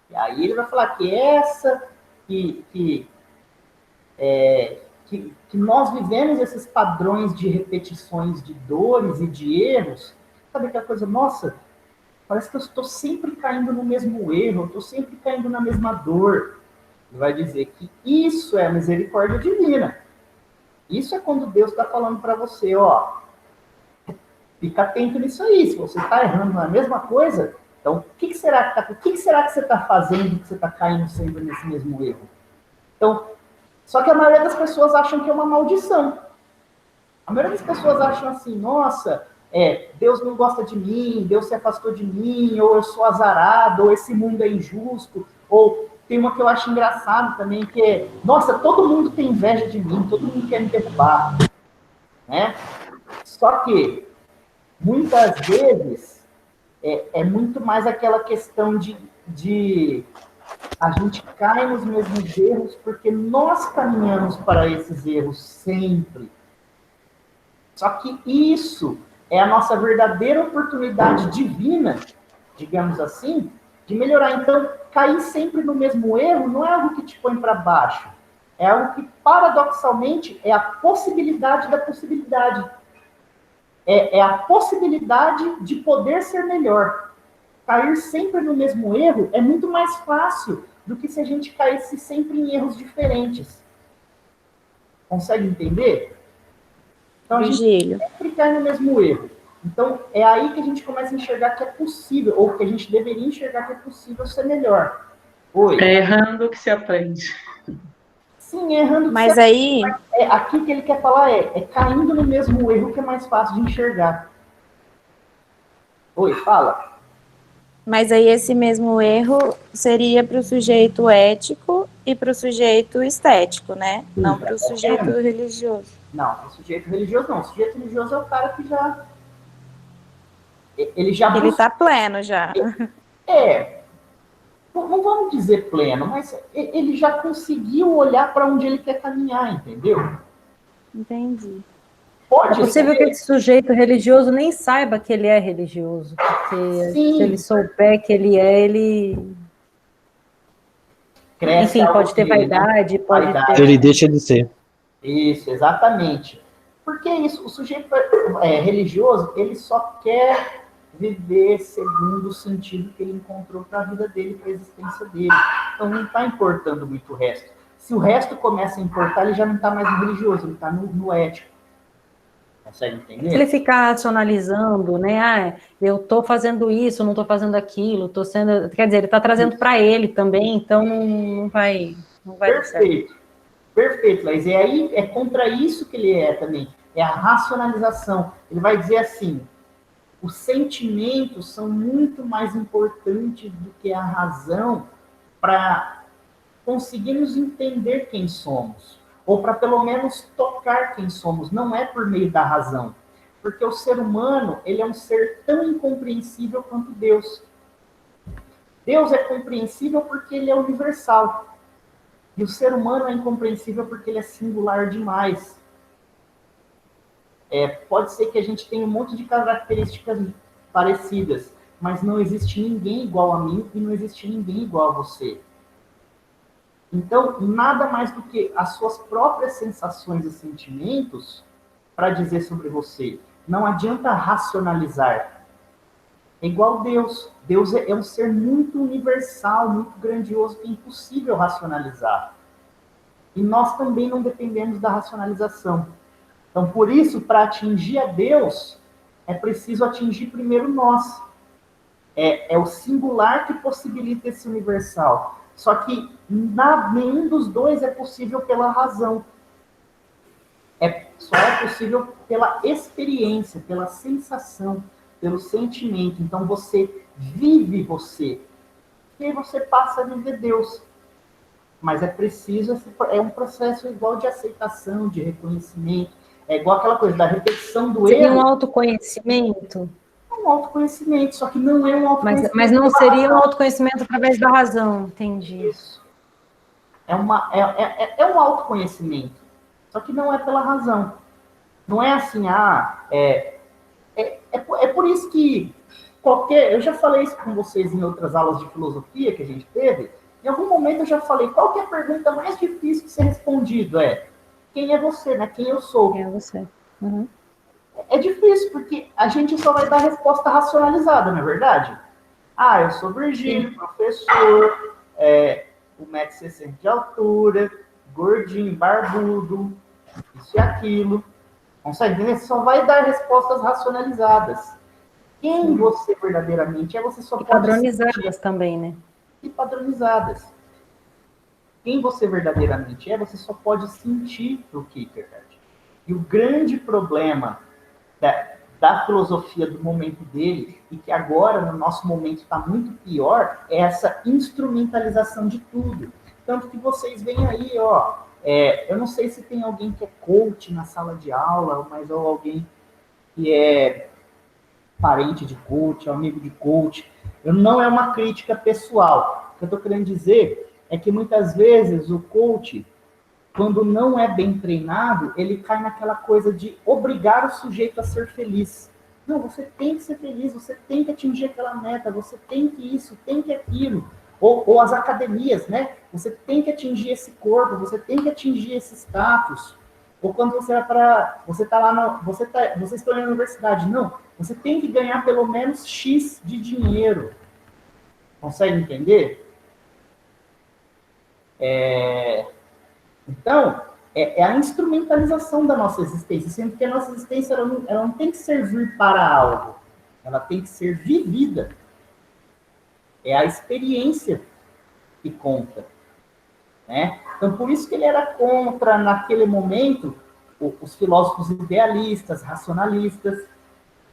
E aí ele vai falar que essa que nós vivemos esses padrões de repetições de dores e de erros, sabe aquela coisa, nossa, parece que eu estou sempre caindo no mesmo erro, eu estou sempre caindo na mesma dor. Ele vai dizer que isso é a misericórdia divina. Isso é quando Deus está falando para você, ó, fica atento nisso aí, se você está errando na mesma coisa, então o que será que você está fazendo que você está caindo sempre nesse mesmo erro? Então, só que a maioria das pessoas acham que é uma maldição. A maioria das pessoas acham assim, nossa, Deus não gosta de mim, Deus se afastou de mim, ou eu sou azarado, ou esse mundo é injusto, ou tem uma que eu acho engraçado também, que é, nossa, todo mundo tem inveja de mim, todo mundo quer me derrubar. Né? Só que, muitas vezes, é muito mais aquela questão de a gente cai nos mesmos erros porque nós caminhamos para esses erros sempre. Só que isso é a nossa verdadeira oportunidade divina, digamos assim, de melhorar. Então, cair sempre no mesmo erro não é algo que te põe para baixo. É algo que, paradoxalmente, é a possibilidade da possibilidade. É a possibilidade de poder ser melhor. Cair sempre no mesmo erro é muito mais fácil do que se a gente caísse sempre em erros diferentes. Consegue entender? Então a gente Virgílio. sempre cai no mesmo erro. Então é aí que a gente começa a enxergar que é possível, ou que a gente deveria enxergar que é possível ser melhor. Oi. É errando que se aprende. Sim, errando que Mas você... aí, Aqui que ele quer falar é caindo no mesmo erro que é mais fácil de enxergar. Oi, fala. mas aí esse mesmo erro seria para o sujeito ético e para o sujeito estético, né? Não para o sujeito religioso. Não, o sujeito religioso não. O sujeito religioso é o cara que já... Ele já Ele busca... está pleno já. Não vamos dizer pleno, mas ele já conseguiu olhar para onde ele quer caminhar, entendeu? Entendi. É Pode possível ser. que esse sujeito religioso nem saiba que ele é religioso, porque Sim. se ele souber que ele é, ele... Cresce Enfim, algo pode ter nele, né? vaidade, pode Vaidade. ter... Ele deixa de ser. Isso, exatamente. Porque isso, o sujeito religioso, ele só quer viver segundo o sentido que ele encontrou para a vida dele, para a existência dele. Então não está importando muito o resto. Se o resto começa a importar, ele já não está mais no religioso, ele está no ético. Consegue entender? Se ele ficar racionalizando, né? Ah, eu estou fazendo isso, não estou fazendo aquilo, estou sendo... Quer dizer, ele está trazendo para ele também, então não vai dar certo. Perfeito. Perfeito, Laís. E aí é contra isso que ele é também. É a racionalização. Ele vai dizer assim, os sentimentos são muito mais importantes do que a razão para conseguirmos entender quem somos. Ou para pelo menos tocar quem somos. Não é por meio da razão. Porque o ser humano, ele é um ser tão incompreensível quanto Deus. Deus é compreensível porque ele é universal. E o ser humano é incompreensível porque ele é singular demais. Pode ser que a gente tenha um monte de características parecidas, mas não existe ninguém igual a mim e não existe ninguém igual a você. Então, nada mais do que as suas próprias sensações e sentimentos para dizer sobre você. Não adianta racionalizar. É igual Deus. Deus é um ser muito universal, muito grandioso, que é impossível racionalizar. E nós também não dependemos da racionalização. Então, por isso, para atingir a Deus, é preciso atingir primeiro nós. É o singular que possibilita esse universal. Só que nenhum dos dois é possível pela razão. Só é possível pela experiência, pela sensação, pelo sentimento. Então, você vive você. E aí você passa a viver Deus. Mas é preciso, é um processo igual de aceitação, de reconhecimento. É igual aquela coisa da repetição do Seria erro. um autoconhecimento? É um autoconhecimento, só que não é um autoconhecimento. Mas não seria um autoconhecimento através da razão, entendi. Isso. É um autoconhecimento, só que não é pela razão. Não é assim, é por isso que eu já falei isso com vocês em outras aulas de filosofia que a gente teve. Em algum momento eu já falei, qual que é a pergunta mais difícil de ser respondido? Quem é você, né? Quem eu sou? Quem é você? Uhum. É difícil, porque a gente só vai dar resposta racionalizada, não é verdade? Eu sou Virgílio, professor, 1,60 m de altura, gordinho, barbudo, isso e aquilo. Consegue entender? Você só vai dar respostas racionalizadas. Quem você verdadeiramente é, você só pode... Padronizadas também, né? E padronizadas. Quem você verdadeiramente é, você só pode sentir o Kierkegaard. E o grande problema da filosofia do momento dele, e que agora, no nosso momento, está muito pior, é essa instrumentalização de tudo. Tanto que vocês veem aí, eu não sei se tem alguém que é coach na sala de aula, mas ou alguém que é parente de coach, amigo de coach. Não é uma crítica pessoal. O que eu estou querendo dizer é que muitas vezes o coach, quando não é bem treinado, ele cai naquela coisa de obrigar o sujeito a ser feliz. Não, você tem que ser feliz, você tem que atingir aquela meta, você tem que isso, tem que aquilo. Ou as academias, né? Você tem que atingir esse corpo, você tem que atingir esse status. Ou quando você vai para... Você está lá, você está na universidade. Não, você tem que ganhar pelo menos X de dinheiro. Consegue entender? Então, é a instrumentalização da nossa existência, sendo que a nossa existência ela não tem que servir para algo, ela tem que ser vivida. É a experiência que conta, né? Então, por isso que ele era contra, naquele momento, os filósofos idealistas, racionalistas,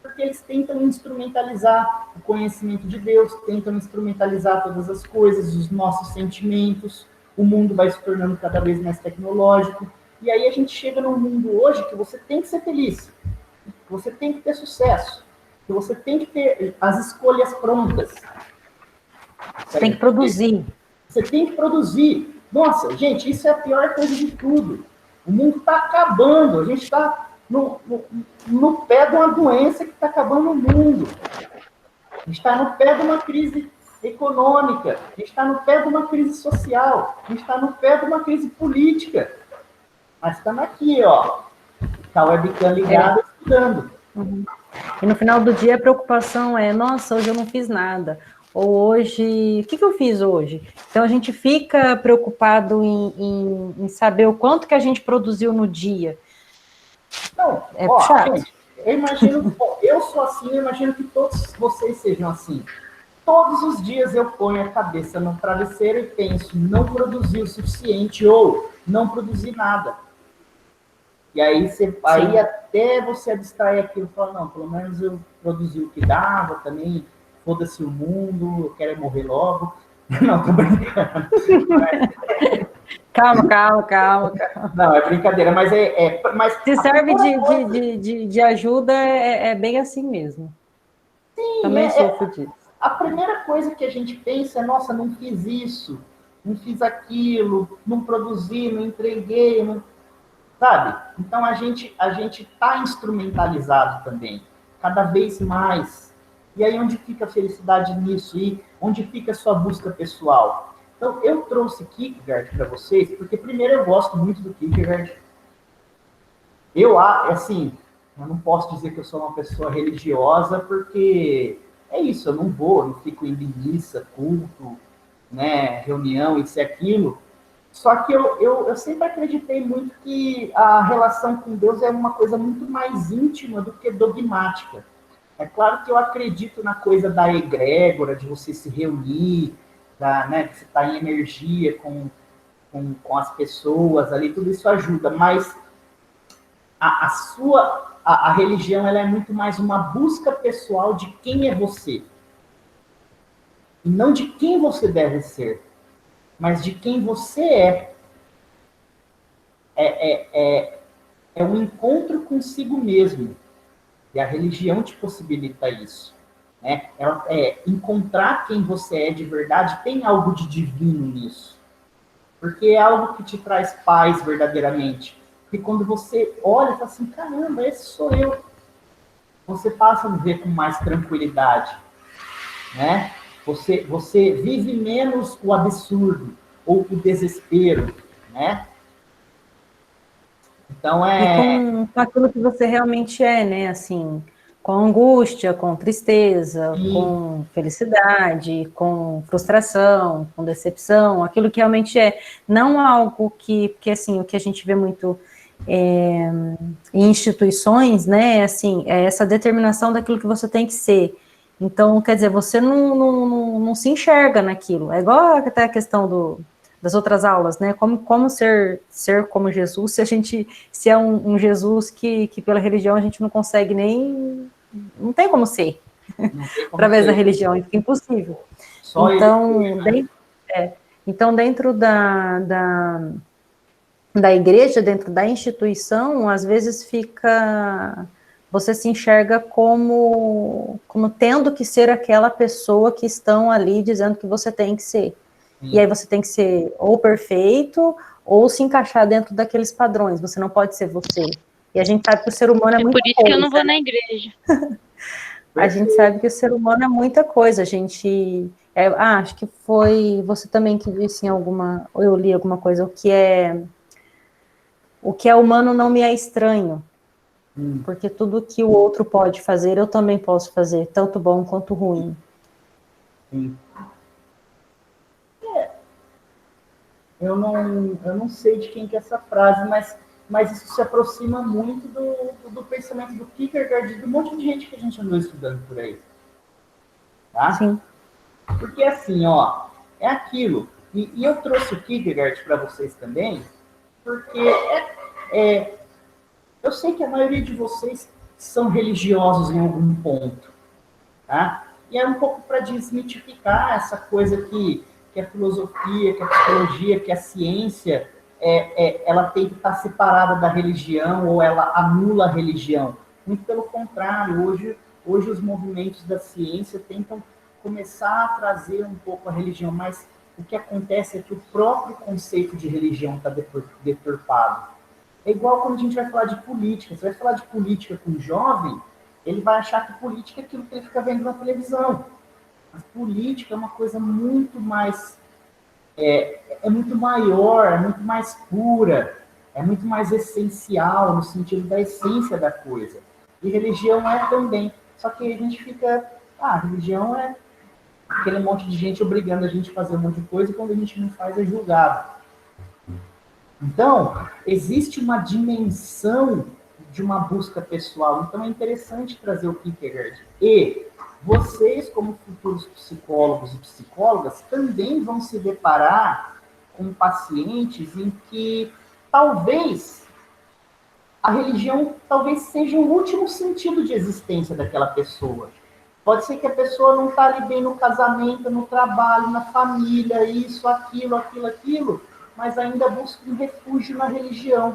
porque eles tentam instrumentalizar o conhecimento de Deus, tentam instrumentalizar todas as coisas, os nossos sentimentos, o mundo vai se tornando cada vez mais tecnológico, e aí a gente chega num mundo hoje que você tem que ser feliz, que você tem que ter sucesso, que você tem que ter as escolhas prontas. Você tem que produzir. Você tem que produzir. Nossa, gente, isso é a pior coisa de tudo. O mundo está acabando, a gente está no pé de uma doença que está acabando o mundo. A gente está no pé de uma crise econômica, a gente está no pé de uma crise social, a gente está no pé de uma crise política. Mas estamos aqui, ó, com a webcam ligada, estudando. Uhum. E no final do dia a preocupação é, nossa, hoje eu não fiz nada. Ou hoje, o que eu fiz hoje? Então a gente fica preocupado em saber o quanto que a gente produziu no dia. Não, gente, eu imagino, eu sou assim, eu imagino que todos vocês sejam assim. Todos os dias eu ponho a cabeça no travesseiro e penso, não produzi o suficiente ou não produzi nada. E aí, aí até você abstrair aquilo e falar, não, pelo menos eu produzi o que dava também, foda-se o mundo, eu quero morrer logo. Não, tô brincando. Calma. Não, é brincadeira, mas mas se serve de ajuda, é bem assim mesmo. Sim, também sofro disso. A primeira coisa que a gente pensa é, nossa, não fiz isso, não fiz aquilo, não produzi, não entreguei, não... sabe? Então a gente está instrumentalizado também, cada vez mais. E aí onde fica a felicidade nisso? E onde fica a sua busca pessoal? Então eu trouxe Kierkegaard para vocês, porque primeiro eu gosto muito do Kierkegaard. Eu não posso dizer que eu sou uma pessoa religiosa, porque é isso, eu não fico indo em missa, culto, né, reunião, isso e aquilo. Só que eu sempre acreditei muito que a relação com Deus é uma coisa muito mais íntima do que dogmática. É claro que eu acredito na coisa da egrégora, de você se reunir, né, de você estar em energia com as pessoas ali, tudo isso ajuda, mas a religião ela é muito mais uma busca pessoal de quem é você. E não de quem você deve ser, mas de quem você é. É um encontro consigo mesmo. E a religião te possibilita isso. Né? Encontrar quem você é de verdade, tem algo de divino nisso. Porque é algo que te traz paz verdadeiramente. Porque quando você olha e fala assim, caramba, esse sou eu. Você passa a viver com mais tranquilidade. Né? Você vive menos o absurdo ou o desespero, né? Então E com aquilo que você realmente é, né? Assim, com angústia, com tristeza, com felicidade, com frustração, com decepção, aquilo que realmente é. Não algo porque assim, o que a gente vê muito em instituições, né? Assim, é essa determinação daquilo que você tem que ser. Então, quer dizer, você não se enxerga naquilo. É igual até a questão das outras aulas, né? Como ser como Jesus, se é um Jesus que pela religião a gente não consegue nem... Não tem como ser. Através da religião, é impossível. Então, dentro da igreja, dentro da instituição, às vezes você se enxerga como tendo que ser aquela pessoa que estão ali dizendo que você tem que ser. E aí você tem que ser ou perfeito, ou se encaixar dentro daqueles padrões. Você não pode ser você. E a gente sabe que o ser humano é muita coisa. Por isso que eu não vou na igreja. A gente sabe que o ser humano é muita coisa. A gente... acho que foi você também que disse em alguma... Ou eu li alguma coisa. O que é humano não me é estranho. Porque tudo que o outro pode fazer, eu também posso fazer, tanto bom quanto ruim. eu não sei de quem que é essa frase, mas isso se aproxima muito do pensamento do Kierkegaard e de um monte de gente que a gente andou estudando por aí. Tá? Sim. Porque assim, ó, é aquilo. E eu trouxe o Kierkegaard para vocês também, porque eu sei que a maioria de vocês são religiosos em algum ponto, tá? E é um pouco para desmitificar essa coisa que a filosofia, que a psicologia, que a ciência, ela tem que estar separada da religião ou ela anula a religião. Muito pelo contrário, hoje os movimentos da ciência tentam começar a trazer um pouco a religião, mas o que acontece é que o próprio conceito de religião está deturpado. É igual quando a gente vai falar de política. Você vai falar de política com um jovem, ele vai achar que política é aquilo que ele fica vendo na televisão. Mas política é uma coisa muito mais... É muito maior, é muito mais pura, é muito mais essencial, no sentido da essência da coisa. E religião é também. Só que a gente fica... religião é aquele monte de gente obrigando a gente a fazer um monte de coisa e quando a gente não faz é julgado. Então, existe uma dimensão de uma busca pessoal. Então, é interessante trazer o Kierkegaard. E vocês, como futuros psicólogos e psicólogas, também vão se deparar com pacientes em que talvez a religião seja o último sentido de existência daquela pessoa. Pode ser que a pessoa não está ali bem no casamento, no trabalho, na família, isso, aquilo, mas ainda busca um refúgio na religião.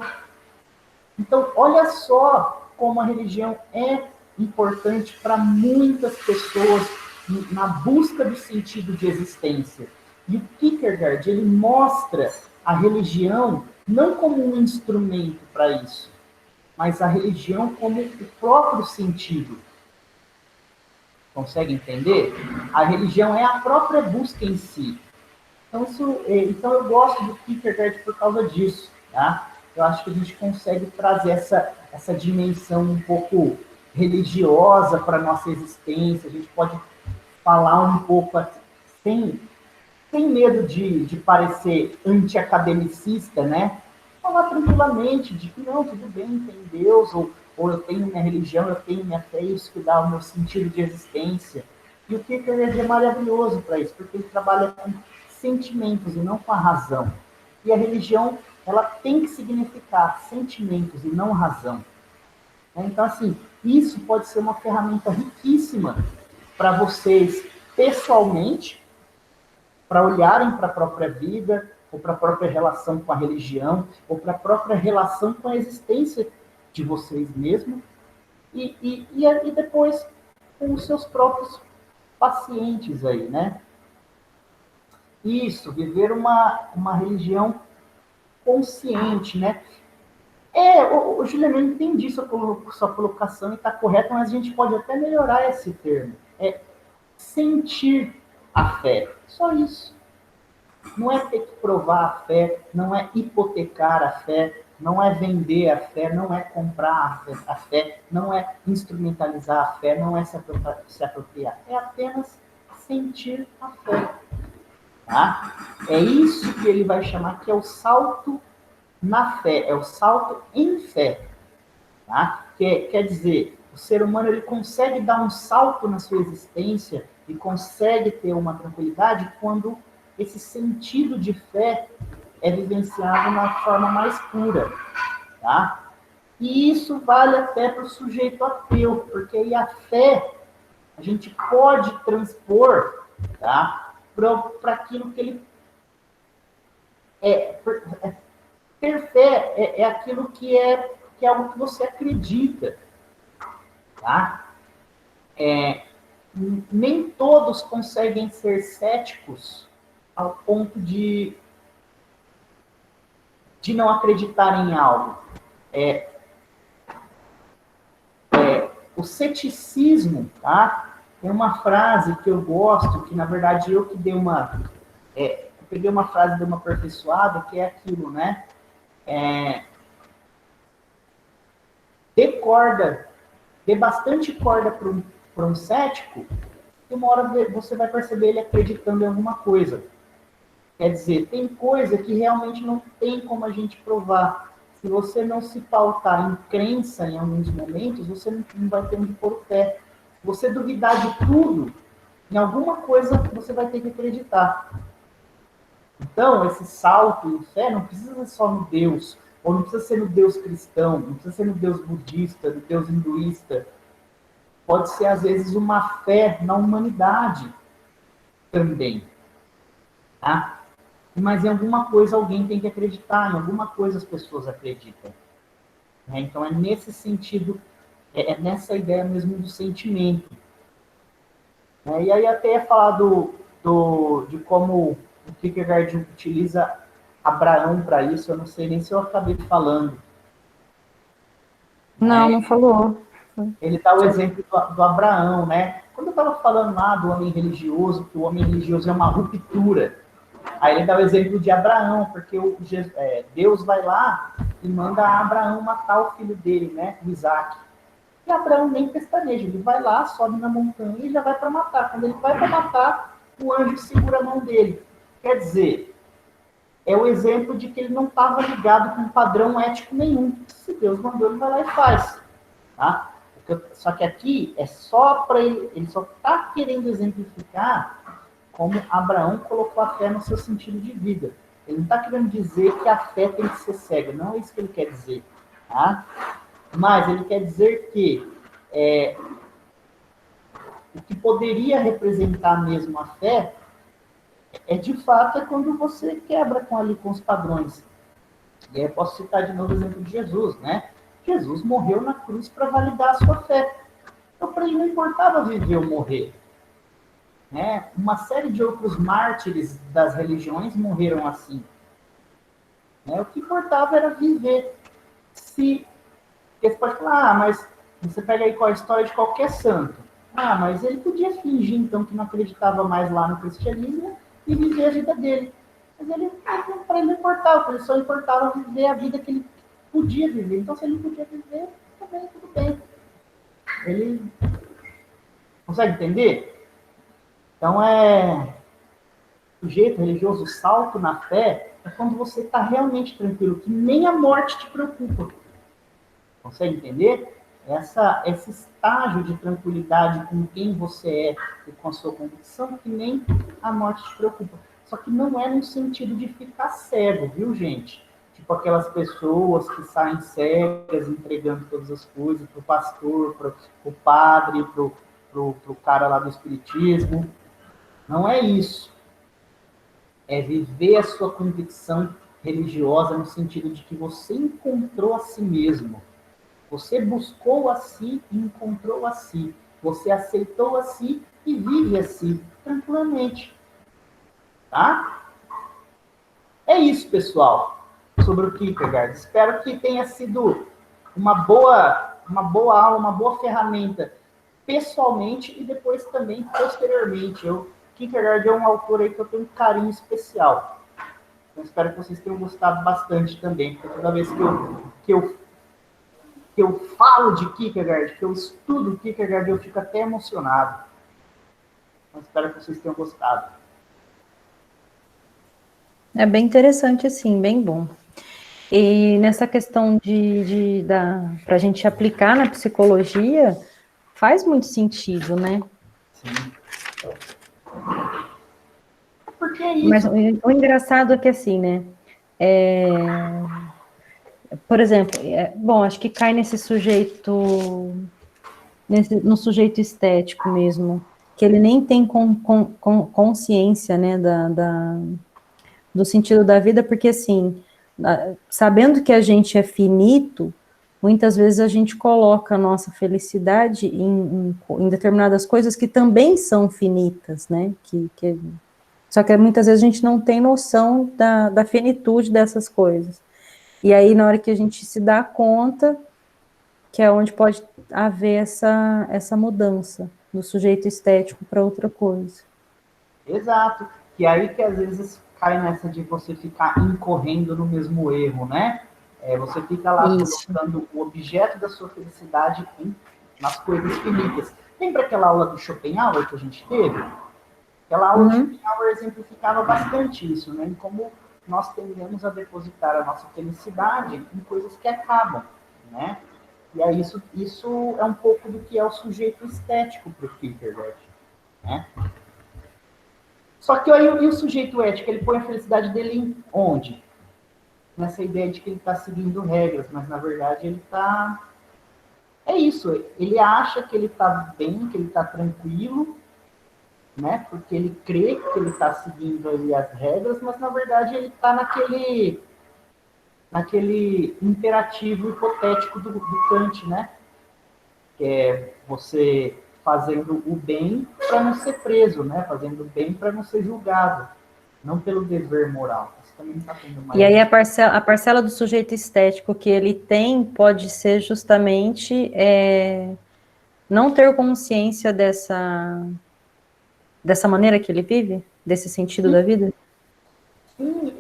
Então, olha só como a religião é importante para muitas pessoas na busca do sentido de existência. E o Kierkegaard, ele mostra a religião não como um instrumento para isso, mas a religião como o próprio sentido. Consegue entender? A religião é a própria busca em si. Então eu gosto do Kierkegaard por causa disso. Tá? Eu acho que a gente consegue trazer essa dimensão um pouco religiosa para a nossa existência. A gente pode falar um pouco sem medo de parecer anti-academicista, né? Falar tranquilamente de que não, tudo bem, tem Deus, ou eu tenho minha religião, eu tenho minha fé, isso que dá o meu sentido de existência. E o Kierkegaard é maravilhoso para isso, porque ele trabalha com sentimentos e não com a razão. E a religião, ela tem que significar sentimentos e não razão. Então, assim, isso pode ser uma ferramenta riquíssima para vocês, pessoalmente, para olharem para a própria vida, ou para a própria relação com a religião, ou para a própria relação com a existência de vocês mesmos, e depois com os seus próprios pacientes aí, né? Isso, viver uma religião consciente, né? O Juliano, eu entendi sua colocação e está correta, mas a gente pode até melhorar esse termo. É sentir a fé, só isso. Não é ter que provar a fé, não é hipotecar a fé, não é vender a fé, não é comprar a fé, não é instrumentalizar a fé, não é se apropriar. É apenas sentir a fé. Tá? É isso que ele vai chamar que é o salto na fé, é o salto em fé. Tá? Quer dizer, o ser humano ele consegue dar um salto na sua existência e consegue ter uma tranquilidade quando esse sentido de fé é vivenciado na forma mais pura. Tá? E isso vale até para o sujeito ateu, porque aí a fé a gente pode transpor, tá, para aquilo que ele ter fé é aquilo que é algo que você acredita, tá? Nem todos conseguem ser céticos ao ponto de não acreditar em algo. O ceticismo, tá? Tem uma frase que eu gosto, que na verdade eu que dei eu peguei uma frase de uma aperfeiçoada, que é aquilo, né? Dê bastante corda para um cético, e uma hora você vai perceber ele acreditando em alguma coisa. Quer dizer, tem coisa que realmente não tem como a gente provar. Se você não se pautar em crença em alguns momentos, você não vai ter onde pôr o pé. Se você duvidar de tudo, em alguma coisa você vai ter que acreditar. Então, esse salto em fé não precisa ser só no Deus, ou não precisa ser no Deus cristão, não precisa ser no Deus budista, no Deus hinduísta. Pode ser, às vezes, uma fé na humanidade também. Tá? Mas em alguma coisa alguém tem que acreditar, em alguma coisa as pessoas acreditam. Né? Então, é nesse sentido, é nessa ideia mesmo do sentimento. E aí até ia falar de como o Kierkegaard utiliza Abraão para isso, eu não sei nem se eu acabei falando. Não, não falou. Ele dá o exemplo do Abraão, né? Quando eu estava falando lá do homem religioso, que o homem religioso é uma ruptura, aí ele dá o exemplo de Abraão, porque Deus vai lá e manda Abraão matar o filho dele, né? O Isaac. E Abraão nem pestaneja, ele vai lá, sobe na montanha e já vai para matar. Quando ele vai para matar, o anjo segura a mão dele. Quer dizer, é o exemplo de que ele não estava ligado com um padrão ético nenhum. Se Deus mandou, ele vai lá e faz. Tá? Só que aqui é só para ele só está querendo exemplificar como Abraão colocou a fé no seu sentido de vida. Ele não está querendo dizer que a fé tem que ser cega, não é isso que ele quer dizer. Tá? Mas ele quer dizer que o que poderia representar mesmo a fé de fato, é quando você quebra com os padrões. E aí eu posso citar de novo o exemplo de Jesus, né? Jesus morreu na cruz para validar a sua fé. Então, para ele não importava viver ou morrer. Né? Uma série de outros mártires das religiões morreram assim. Né? O que importava era viver. Porque você pode falar, mas você pega aí com a história de qualquer santo. Mas ele podia fingir, então, que não acreditava mais lá no cristianismo e viver a vida dele. Mas para ele não importava, ele só importava viver a vida que ele podia viver. Então, se ele não podia viver, também tudo bem. Ele consegue entender? Então, o jeito religioso, o salto na fé, é quando você está realmente tranquilo, que nem a morte te preocupa. Consegue entender? Esse estágio de tranquilidade com quem você é e com a sua convicção, que nem a morte te preocupa. Só que não é no sentido de ficar cego, viu, gente? Tipo aquelas pessoas que saem cegas, entregando todas as coisas pro pastor, pro padre, pro cara lá do espiritismo. Não é isso. É viver a sua convicção religiosa no sentido de que você encontrou a si mesmo. Você buscou a si e encontrou a si. Você aceitou a si e vive a si, tranquilamente. Tá? É isso, pessoal, sobre o Kierkegaard. Espero que tenha sido uma boa aula, uma boa ferramenta, pessoalmente e depois também posteriormente. Kierkegaard é um autor aí que eu tenho um carinho especial. Eu espero que vocês tenham gostado bastante também, porque toda vez que eu falo de Kierkegaard, que eu estudo Kierkegaard, eu fico até emocionado. Então, espero que vocês tenham gostado. É bem interessante, assim, bem bom. E nessa questão para a gente aplicar na psicologia, faz muito sentido, né? Sim. Porque é isso. Mas o engraçado é que, assim, né? Por exemplo, bom, acho que cai nesse sujeito, no sujeito estético mesmo, que ele nem tem consciência, né, do sentido da vida, porque, assim, sabendo que a gente é finito, muitas vezes a gente coloca a nossa felicidade em determinadas coisas que também são finitas, né, só que muitas vezes a gente não tem noção da finitude dessas coisas. E aí, na hora que a gente se dá conta, que é onde pode haver essa mudança do sujeito estético para outra coisa. Exato. E aí que às vezes cai nessa de você ficar incorrendo no mesmo erro, né? Você fica lá colocando o objeto da sua felicidade nas coisas finitas. Lembra aquela aula do Schopenhauer que a gente teve? Aquela aula de Schopenhauer exemplificava bastante isso, né? Em como nós tendemos a depositar a nossa felicidade em coisas que acabam, né? E aí isso é um pouco do que é o sujeito estético para o Kierkegaard, né? Só que aí e o sujeito ético, ele põe a felicidade dele em onde? Nessa ideia de que ele está seguindo regras, mas na verdade ele está... É isso, ele acha que ele está bem, que ele está tranquilo, né? Porque ele crê que ele está seguindo ali as regras, mas na verdade ele está naquele imperativo hipotético do Kant, né? Que é você fazendo o bem para não ser preso, né? Fazendo o bem para não ser julgado, não pelo dever moral. Isso também está tendo mais. E aí a parcela do sujeito estético que ele tem pode ser justamente não ter consciência dessa maneira que ele vive, desse sentido da vida? Sim,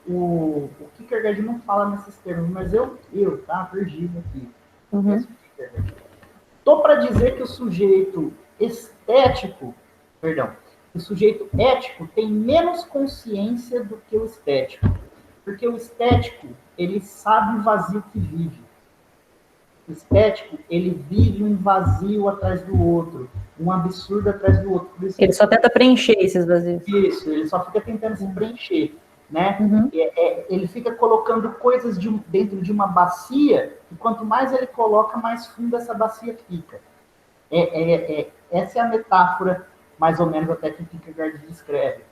o Kierkegaard não fala nesses termos, mas tá perdido aqui. Estou para dizer que o sujeito o sujeito ético tem menos consciência do que o estético. Porque o estético, ele sabe o vazio que vive. O estético, ele vive um vazio atrás do outro, um absurdo atrás do outro. Por isso ele só tenta preencher esses vazios. Isso, ele só fica tentando se preencher, né? Ele fica colocando coisas dentro de uma bacia, e quanto mais ele coloca, mais fundo essa bacia fica. Essa é a metáfora, mais ou menos, até que o Kierkegaard descreve.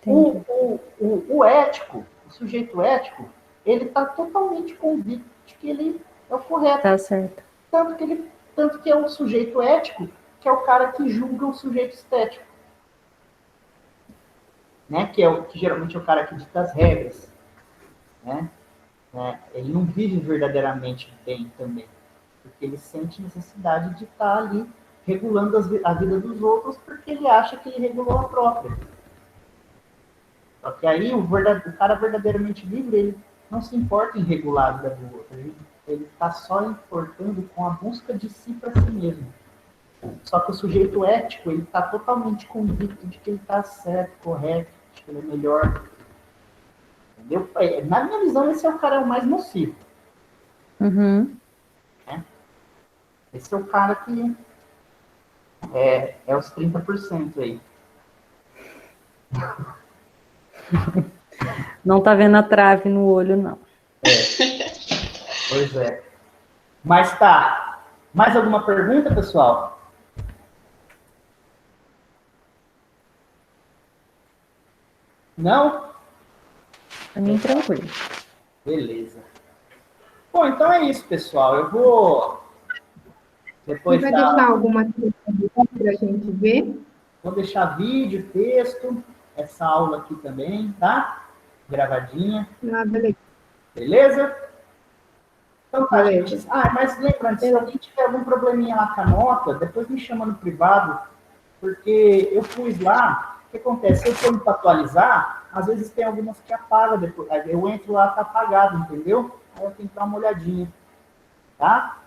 O ético, o sujeito ético, ele está totalmente convicto de que ele é o correto. Tá certo. Tanto que é o sujeito ético que é o cara que julga o sujeito estético. Né? Que geralmente é o cara que dita as regras. Né? Ele não vive verdadeiramente bem também. Porque ele sente necessidade de estar ali regulando a vida dos outros porque ele acha que ele regulou a própria. Só que aí o cara verdadeiramente livre, ele não se importa em regular a vida do outro. Ele está só importando com a busca de si para si mesmo. Só que o sujeito ético, ele está totalmente convicto de que ele está certo, correto, de que ele é melhor. Entendeu? Na minha visão, esse é o cara mais nocivo. Esse é o cara que é os 30% aí. Não tá vendo a trave no olho, não. Pois é. Mas tá. Mais alguma pergunta, pessoal? Não? Pra mim, tranquilo. Beleza. Bom, então é isso, pessoal. Eu vou... Depois vai deixar alguma coisa para a gente ver? Vou deixar vídeo, texto, essa aula aqui também, tá? Gravadinha. Beleza. Beleza? Então tá, gente. Mas lembrando, se alguém tiver algum probleminha lá com a nota, depois me chama no privado, porque eu pus lá, o que acontece? Se eu for para atualizar, às vezes tem algumas que apagam depois. Eu entro lá, tá apagado, entendeu? Aí eu tenho que dar uma olhadinha, tá?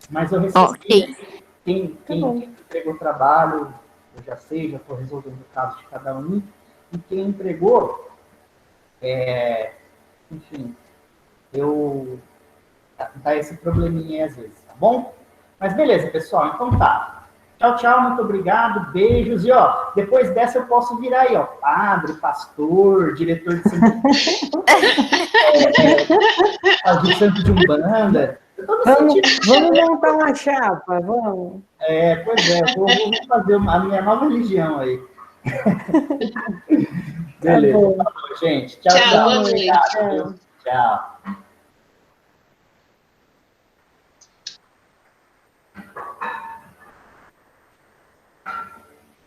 Mas eu recebi, quem entregou o trabalho, eu já sei, já estou resolvendo o caso de cada um, e quem entregou, enfim, dá esse probleminha às vezes, tá bom? Mas beleza, pessoal, então tá. Tchau, tchau, muito obrigado, beijos, e ó, depois dessa eu posso virar aí, ó, padre, pastor, diretor de santo de Umbanda. Vamos montar uma chapa, vamos. Pois é, vou fazer a minha nova religião aí. Beleza, tá bom, gente. Tchau, tchau. Boa noite. Tchau.